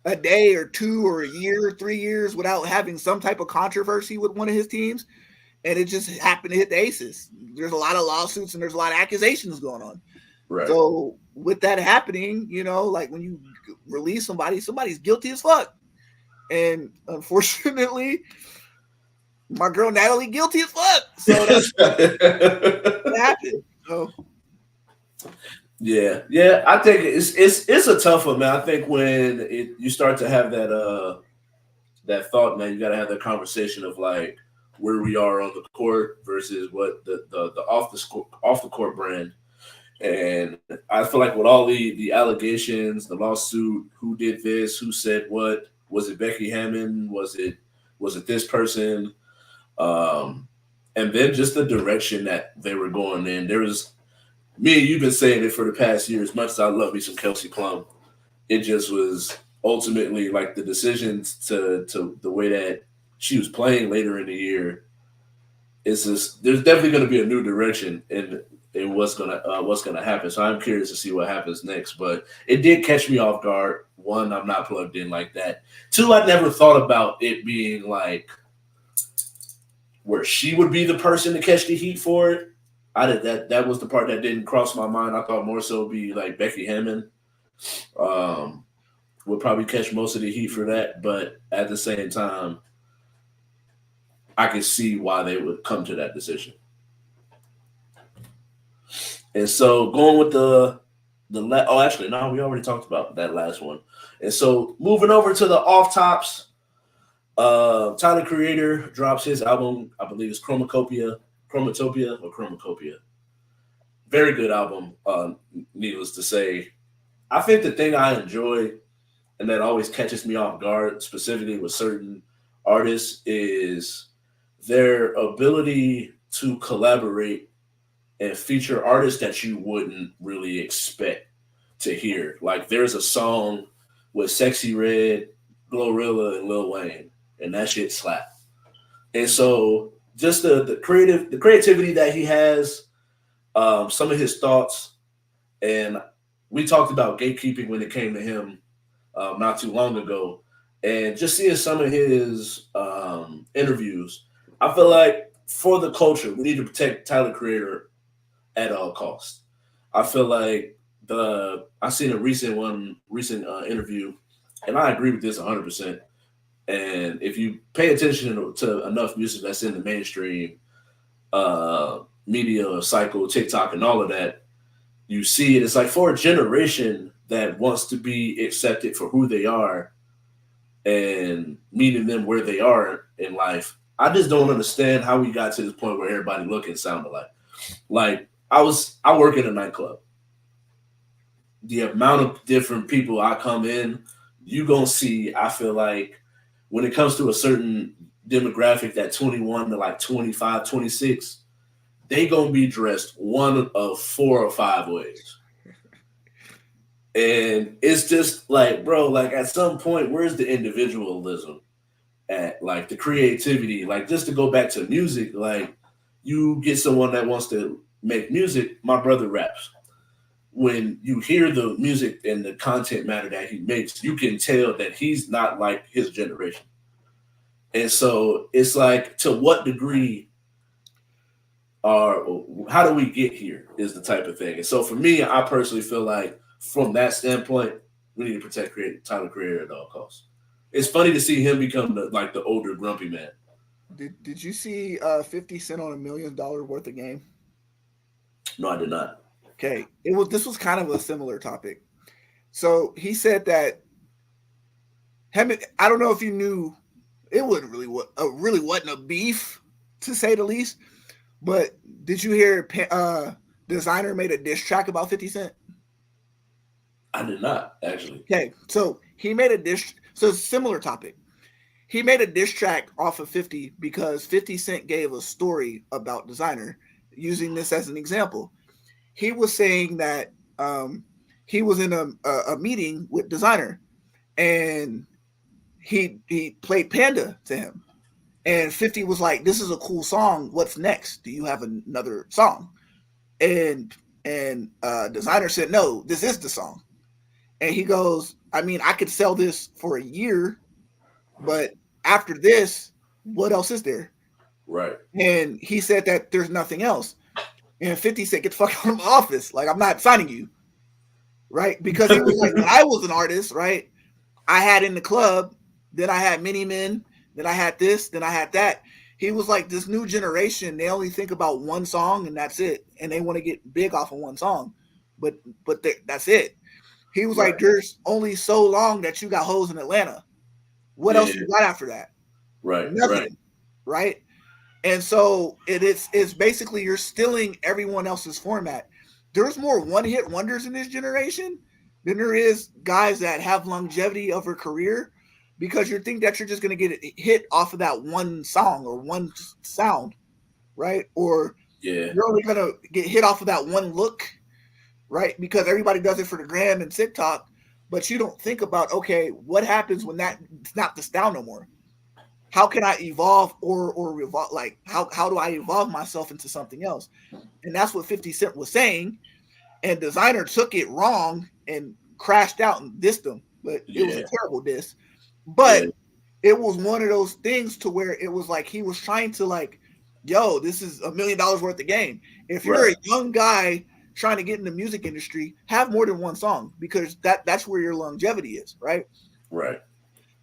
a day or two or a year, 3 years without having some type of controversy with one of his teams, and it just happened to hit the Aces. There's a lot of lawsuits and there's a lot of accusations going on. right. So with that happening, like when you release somebody's guilty as fuck. And unfortunately, my girl Natalie guilty as fuck. So that's what happened. So Yeah, yeah. I think it's a tough one, man. I think when you start to have that thought, man, you got to have that conversation of like where we are on the court versus what the off the court brand. And I feel like with all the allegations, the lawsuit, who did this, who said what, was it Becky Hammond, was it this person, um, and then just the direction that they were going in. There was me and you've been saying it for the past year. As much as I love me some Kelsey Plum, it just was ultimately like the decisions to the way that she was playing later in the year. It's just there's definitely going to be a new direction in what's gonna happen. So I'm curious to see what happens next. But it did catch me off guard. One, I'm not plugged in like that. Two, I never thought about it being like where she would be the person to catch the heat for it. I did that. That was the part that didn't cross my mind. I thought more so be like Becky Hammond. Um, would probably catch most of the heat for that, but at the same time, I can see why they would come to that decision. And so going with oh, actually no, we already talked about that last one. And so moving over to the off tops, Tyler Creator drops his album. I believe it's Chromacopia. Very good album. Needless to say, I think the thing I enjoy and that always catches me off guard, specifically with certain artists, is their ability to collaborate and feature artists that you wouldn't really expect to hear. Like there's a song with Sexy Red, Glorilla, and Lil Wayne, and that shit slap. And so just the creativity that he has, some of his thoughts, and we talked about gatekeeping when it came to him not too long ago, and just seeing some of his interviews, I feel like for the culture, we need to protect Tyler Creator at all costs. I feel like I seen a recent interview, and I agree with this 100%. And if you pay attention to enough music that's in the mainstream media cycle, TikTok, and all of that, you see it. It's like for a generation that wants to be accepted for who they are and meeting them where they are in life. I just don't understand how we got to this point where everybody look and sound alike. Like I work in a nightclub. The amount of different people I come in, you gonna see. I feel like when it comes to a certain demographic, that 21 to like 25, 26, they gonna be dressed one of 4 or 5 ways. And it's just like, bro, like at some point, where's the individualism at? Like the creativity, like just to go back to music, like you get someone that wants to make music, my brother raps. When you hear the music and the content matter that he makes, you can tell that he's not like his generation. And so it's like, to what degree how do we get here is the type of thing. And so for me, I personally feel like from that standpoint, we need to protect Tyler Creator at all costs. It's funny to see him become the older grumpy man. Did you see 50 Cent on $1 million worth of game? No, I did not. Okay, this was kind of a similar topic. So he said that I don't know if you knew, it wasn't really wasn't a beef, to say the least. But did you hear Designer made a diss track about 50 Cent? I did not, actually. Okay, so he made a diss. So similar topic. He made a diss track off of 50 because 50 Cent gave a story about Designer, using this as an example. He was saying that he was in a meeting with Designer, and he played Panda to him. And 50 was like, "This is a cool song. What's next? Do you have another song?" And Designer said, "No, this is the song." And he goes, "I mean, I could sell this for a year, but after this, what else is there?" Right. And he said that there's nothing else. And 50 said, "Get the fuck out of my office. Like, I'm not signing you." Right? Because he was like, when I was an artist, right, I had In the Club, then I had Mini Men, then I had this, then I had that. He was like, this new generation, they only think about one song and that's it. And they want to get big off of one song. But that's it. He was like, there's only so long that you got hoes in Atlanta. What else you got after that? Right. Nothing. Right? And so it's basically you're stealing everyone else's format. There's more one-hit wonders in this generation than there is guys that have longevity of a career, because you think that you're just going to get a hit off of that one song or one sound, right? Or you're only going to get hit off of that one look, right? Because everybody does it for the gram and TikTok, but you don't think about, okay, what happens when that's not the style no more? How can I evolve or revolve? Like, how do I evolve myself into something else? And that's what 50 Cent was saying. And Designer took it wrong and crashed out and dissed him. But it was a terrible diss. But it was one of those things to where it was like he was trying to like, yo, this is $1 million worth of game. If you're a young guy trying to get in the music industry, have more than one song, because that's where your longevity is, right? Right.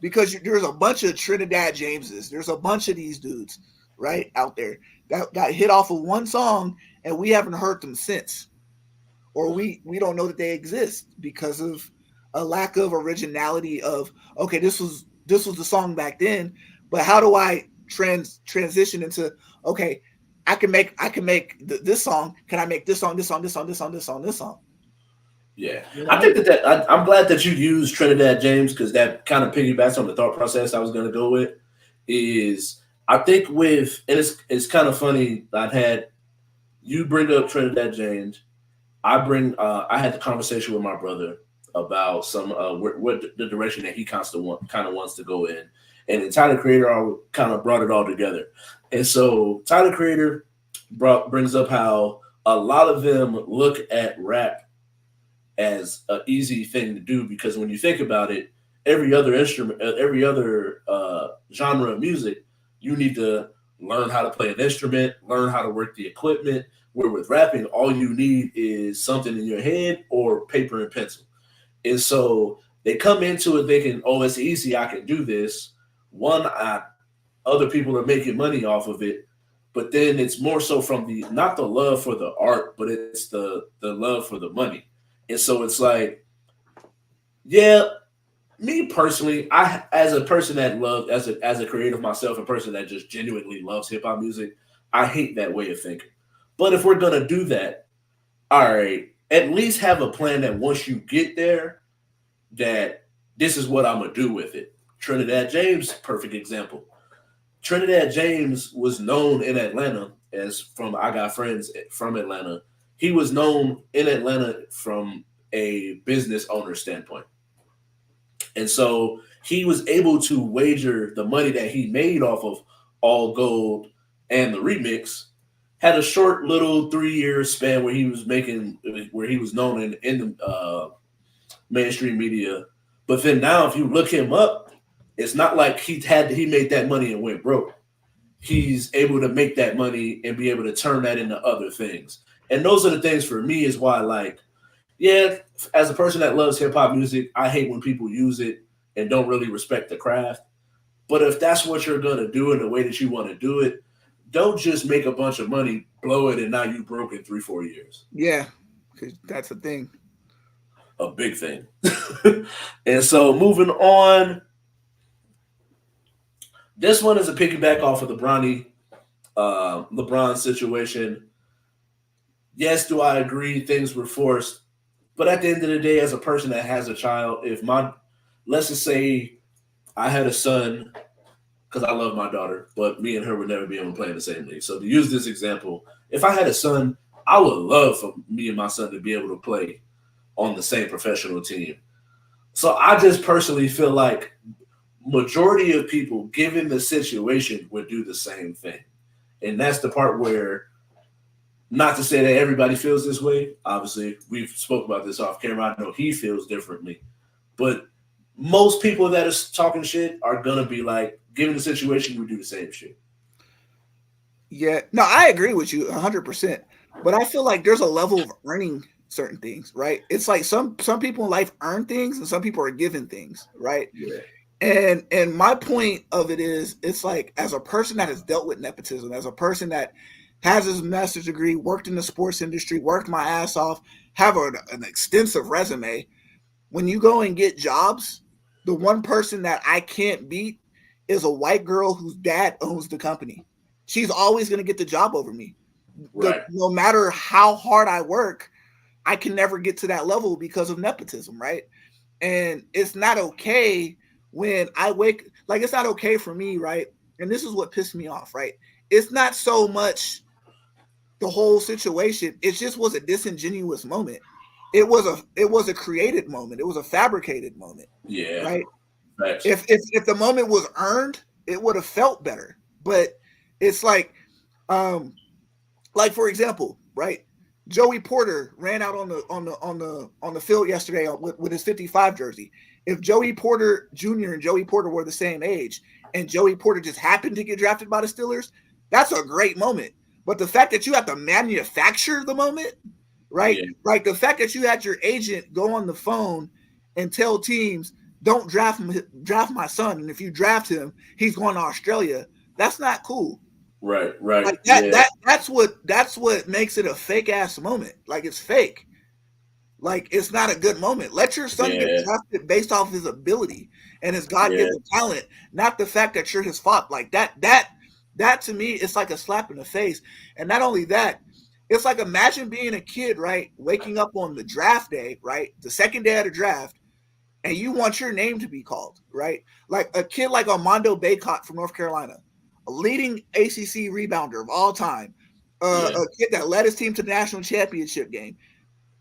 Because there's a bunch of Trinidad Jameses. There's a bunch of these dudes, right, out there that got hit off of one song, and we haven't heard them since. Or we don't know that they exist because of a lack of originality of, okay, this was the song back then, but how do I transition into, okay, I can make this song. Can I make this song? Yeah, you know? I think that I'm glad that you used Trinidad James, because that kind of piggybacks on the thought process I was going to go with. Is I think and it's kind of funny. You bring up Trinidad James. I had the conversation with my brother about some what the direction that he kind of wants to go in, and then Tyler Creator kind of brought it all together. And so Tyler Creator brings up how a lot of them look at rap as an easy thing to do, because when you think about it, every other genre of music, you need to learn how to play an instrument, learn how to work the equipment. Where with rapping, all you need is something in your head or paper and pencil. And so they come into it thinking, oh, it's easy, I can do this. Other people are making money off of it, but then it's more so from the not the love for the art, but it's the love for the money. And so it's like, yeah, me personally, I as a person that loves as a creative myself, a person that just genuinely loves hip hop music, I hate that way of thinking. But if we're gonna do that, all right, at least have a plan that once you get there, that this is what I'm gonna do with it. Trinidad James, perfect example. Trinidad James was known in Atlanta as from I got friends from Atlanta. He was known in Atlanta from a business owner standpoint. And so he was able to wager the money that he made off of All Gold and the remix. Had a short little 3 year span where he was making, where he was known in the mainstream media. But then now, if you look him up, it's not like he made that money and went broke. He's able to make that money and be able to turn that into other things. And those are the things for me is why, like, yeah, as a person that loves hip hop music, I hate when people use it and don't really respect the craft. But if that's what you're gonna do in the way that you want to do it, don't just make a bunch of money, blow it, and now you broke in 3 4 years. Yeah, because that's the thing. A big thing. And so moving on, this one is a piggyback off of the LeBron situation. Yes, do I agree things were forced? But at the end of the day, as a person that has a child, if my, let's just say I had a son, because I love my daughter, but me and her would never be able to play in the same league. So to use this example, if I had a son, I would love for me and my son to be able to play on the same professional team. So I just personally feel like majority of people, given the situation, would do the same thing. And that's the part where, not to say that everybody feels this way. Obviously, we've spoke about this off camera. I know he feels differently. But most people that are talking shit are going to be like, given the situation, we do the same shit. Yeah, no, I agree with you 100%. But I feel like there's a level of earning certain things, right? It's like some people in life earn things and some people are given things, right? Yeah. And my point of it is, it's like, as a person that has dealt with nepotism, as a person that has his master's degree, worked in the sports industry, worked my ass off, have an extensive resume. When you go and get jobs, the one person that I can't beat is a white girl whose dad owns the company. She's always going to get the job over me. Right. No matter how hard I work, I can never get to that level because of nepotism, right? And it's not okay when I wake, like, it's not okay for me, right? And this is what pissed me off, right? It's not so much the whole situation. It just was a disingenuous moment. It was a created moment. It was a fabricated moment. Yeah. Right. Facts. If the moment was earned, it would have felt better. But it's like for example, right? Joey Porter ran out on the field yesterday with his 55 jersey. If Joey Porter Jr. and Joey Porter were the same age, and Joey Porter just happened to get drafted by the Steelers, that's a great moment. But the fact that you have to manufacture the moment, right? Yeah. Like the fact that you had your agent go on the phone and tell teams, don't draft my son, and if you draft him, he's going to Australia. That's not cool. Right. Like Yeah. that's what makes it a fake ass moment. Like, it's fake. Like, it's not a good moment. Let your son get drafted based off his ability and his God-given talent, not the fact that you're his father. Like that to me, it's like a slap in the face. And not only that, it's like, imagine being a kid, right? Waking up on the draft day, right? The second day of the draft, and you want your name to be called, right? Like a kid like Armando Bacot from North Carolina, a leading ACC rebounder of all time, a kid that led his team to the national championship game,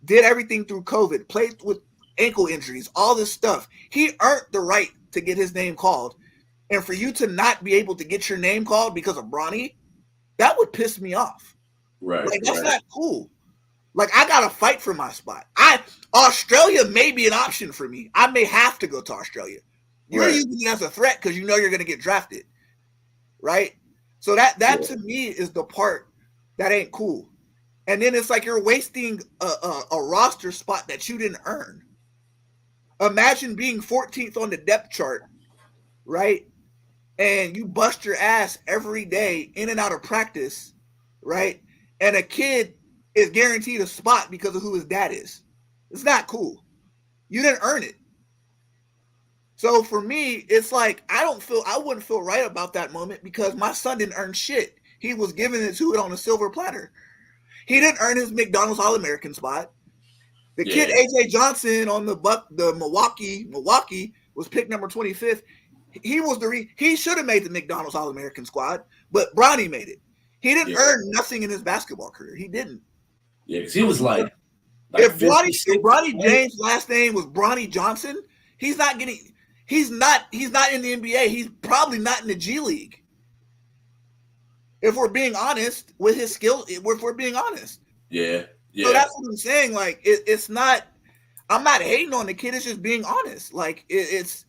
did everything through COVID, played with ankle injuries, all this stuff. He earned the right to get his name called. And for you to not be able to get your name called because of Bronny, that would piss me off. Right. Like, that's not cool. Like, I got to fight for my spot. Australia may be an option for me. I may have to go to Australia. You're using it as a threat because you know you're going to get drafted. Right? So that to me is the part that ain't cool. And then it's like you're wasting a roster spot that you didn't earn. Imagine being 14th on the depth chart, right? and you bust your ass every day in and out of practice, right? And a kid is guaranteed a spot because of who his dad is. It's not cool. You didn't earn it. So for me, it's like I wouldn't feel right about that moment because my son didn't earn shit. He was given it to it on a silver platter. He didn't earn his McDonald's All-American spot. The kid AJ Johnson on the Milwaukee was picked number 25th. He should have made the McDonald's All-American squad, but Bronny made it. He didn't earn nothing in his basketball career. He didn't. Yeah, because he was like if Bronny James' last name was Bronny Johnson, he's not in the NBA. He's probably not in the G League. If we're being honest with his skill, if we're being honest. Yeah. So that's what I'm saying. Like it's not. I'm not hating on the kid. It's just being honest. Like it's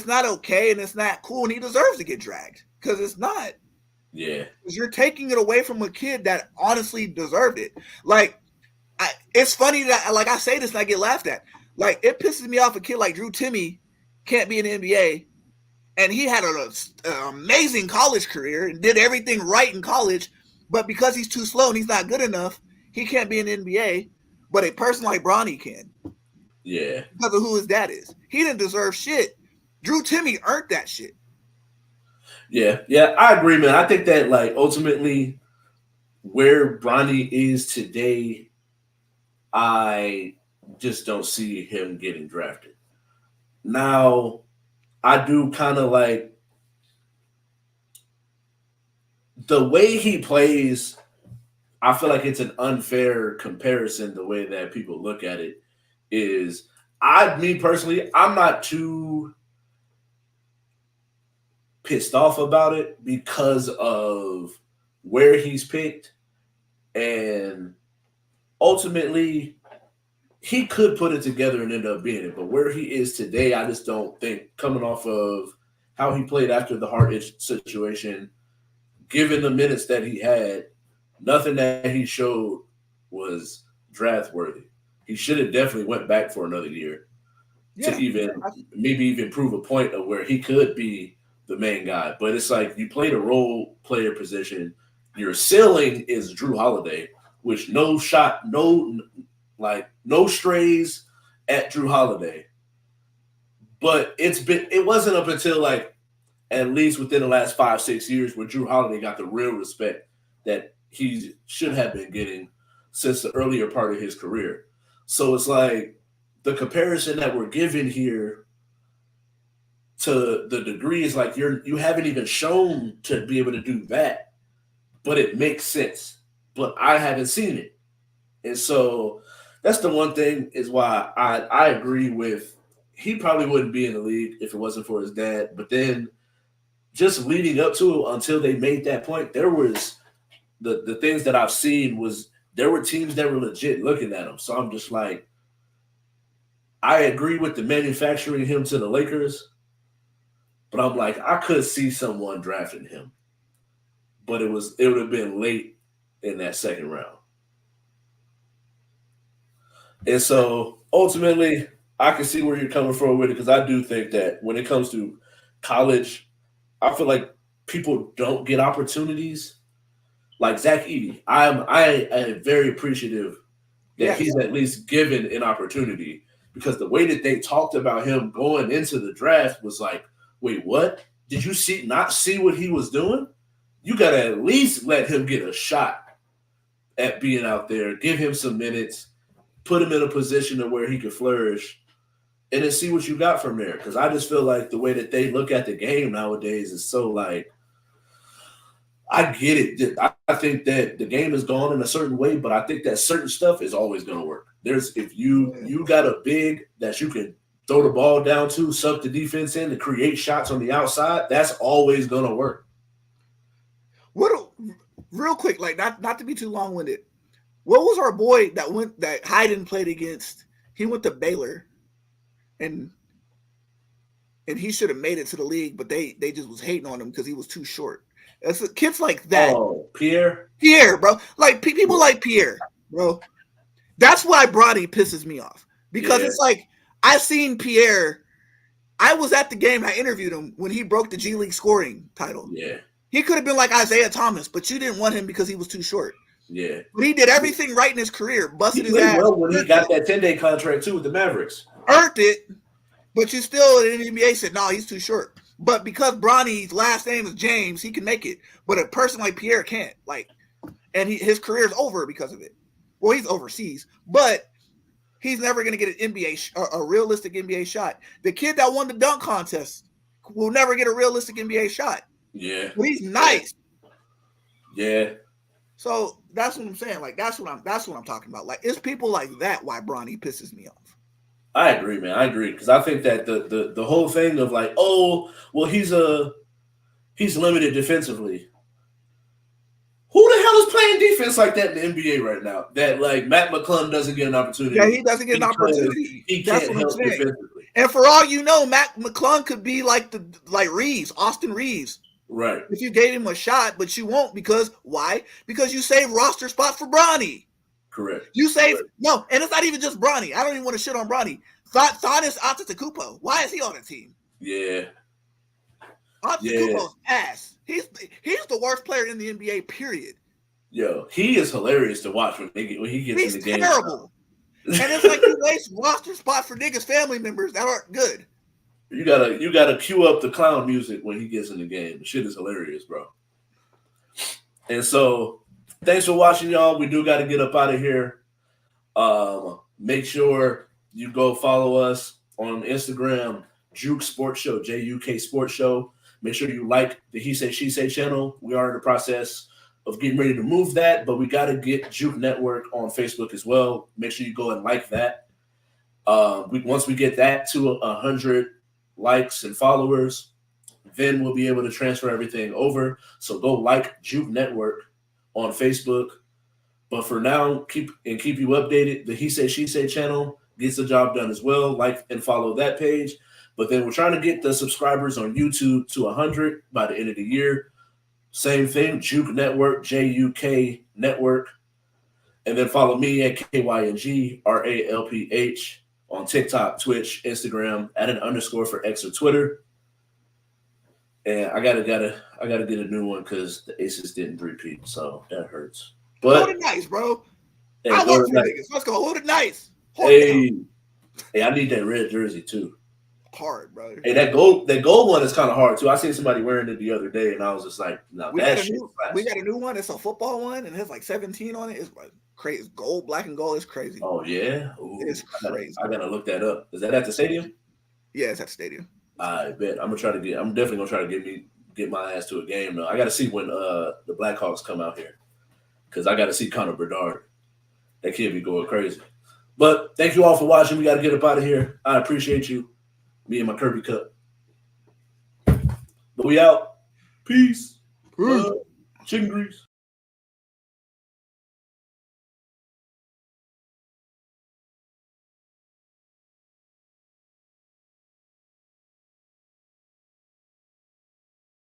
not okay and it's not cool, and he deserves to get dragged because it's not. Yeah. Because you're taking it away from a kid that honestly deserved it. Like it's funny that like I say this and I get laughed at. Like it pisses me off a kid like Drew Timme can't be in the NBA, and he had an amazing college career and did everything right in college, but because he's too slow and he's not good enough, he can't be in the NBA. But a person like Bronny can. Yeah. Because of who his dad is. He didn't deserve shit. Drew Timme earned that shit. Yeah, I agree, man. I think that like ultimately where Bronny is today, I just don't see him getting drafted. Now, I do kind of like the way he plays. I feel like it's an unfair comparison. The way that people look at it is, me personally, I'm not too pissed off about it because of where he's picked, and ultimately he could put it together and end up being it. But where he is today, I just don't think, coming off of how he played after the heart situation, given the minutes that he had, nothing that he showed was draft worthy. He should have definitely went back for another year to even prove a point of where he could be the main guy. But it's like you played a role player position. Your ceiling is Drew Holiday, which no strays at Drew Holiday. But it wasn't up until like at least within the last 5-6 years where Drew Holiday got the real respect that he should have been getting since the earlier part of his career. So it's like the comparison that we're given here to the degree is like you haven't even shown to be able to do that, but it makes sense. But I haven't seen it. And so that's the one thing is why I agree with he probably wouldn't be in the league if it wasn't for his dad. But then just leading up to it until they made that point, there was the things that I've seen was there were teams that were legit looking at him. So I'm just like, I agree with the manufacturing him to the Lakers, but I'm like, I could see someone drafting him. But it would have been late in that second round. And so ultimately, I can see where you're coming from with it because I do think that when it comes to college, I feel like people don't get opportunities. Like Zach Edey, I am very appreciative that he's at least given an opportunity because the way that they talked about him going into the draft was like, wait, what? Did you not see what he was doing? You got to at least let him get a shot at being out there, give him some minutes, put him in a position to where he could flourish, and then see what you got from there. Because I just feel like the way that they look at the game nowadays is so like, I get it. I think that the game is gone in a certain way, but I think that certain stuff is always going to work. If you got a big that you can throw the ball down to, sub the defense in, to create shots on the outside, that's always going to work. Real quick, like not to be too long-winded, what was our boy that Hayden played against? He went to Baylor, and he should have made it to the league, but they just was hating on him because he was too short. It's kids like that. Oh, Pierre, bro. Like people like Pierre, bro. That's why Bronny pisses me off because it's like I've seen Pierre I was at the game. I interviewed him when he broke the G League scoring title. Yeah. He could have been like Isaiah Thomas, but you didn't want him because he was too short. Yeah. But he did everything right in his career. Busted his ass. Well, when he got that 10-day contract too with the Mavericks. Earned it, but you still in the NBA said, no, he's too short. But because Bronny's last name is James, he can make it. But a person like Pierre can't. And his career is over because of it. Well, he's overseas, but he's never going to get an a realistic NBA shot. The kid that won the dunk contest will never get a realistic NBA shot. Yeah, but he's nice. Yeah. So that's what I'm saying. That's what I'm talking about. It's people like that why Bronny pisses me off. I agree, man. I agree because I think that the whole thing of he's limited defensively. Who the hell is playing defense like that in the NBA right now? That Matt McClung doesn't get an opportunity. Yeah, he doesn't get an opportunity. He can't help defensively. And for all you know, Matt McClung could be like Reeves, Austin Reeves. Right. If you gave him a shot, but you won't because why? Because you save roster spots for Bronny. Correct. You save no, and it's not even just Bronny. I don't even want to shit on Bronny. Giannis Antetokounmpo. Why is he on the team? Yeah. Antetokounmpo's ass. He's the worst player in the NBA. Period. Yo, he is hilarious to watch when he gets in the game. He's terrible. And it's like he wastes roster spots for niggas' family members that aren't good. You gotta cue up the clown music when he gets in the game. The shit is hilarious, bro. And so, thanks for watching, y'all. We do got to get up out of here. Make sure you go follow us on Instagram, Juke Sports Show, JUK Sports Show. Make sure you like the He Say She Say channel. We are in the process of getting ready to move that, but we got to get Juke Network on Facebook as well. Make sure you go and like that. Once we get that to 100 likes and followers, then we'll be able to transfer everything over. So go like Juke Network on Facebook. But for now, keep you updated. The He Say She Say channel gets the job done as well. Like and follow that page. But then we're trying to get the subscribers on YouTube to 100 by the end of the year. Same thing, Juke Network, JUK Network. And then follow me at KYNGRALPH on TikTok, Twitch, Instagram, @_for X or Twitter. And I gotta get a new one because the Aces didn't three-peat, so that hurts. But go to nice, bro. Hey, I work for niggas. Let's go. Go to nice. Hey, I need that red jersey too. Hard, bro. Hey, that gold one is kind of hard too. I seen somebody wearing it the other day, and I was just like, "No, that shit." We got a new one. It's a football one, and it has 17 on it. It's crazy. It's gold, black and gold. It's crazy. Oh yeah, ooh, it's crazy. I gotta look that up. Is that at the stadium? Yeah, it's at the stadium. I bet. I'm definitely gonna try to get my ass to a game though. I got to see when the Blackhawks come out here because I got to see Connor Bedard. That kid be going crazy. But thank you all for watching. We got to get up out of here. I appreciate you. Me and my Kirby cup. But we out. Peace. Chicken grease.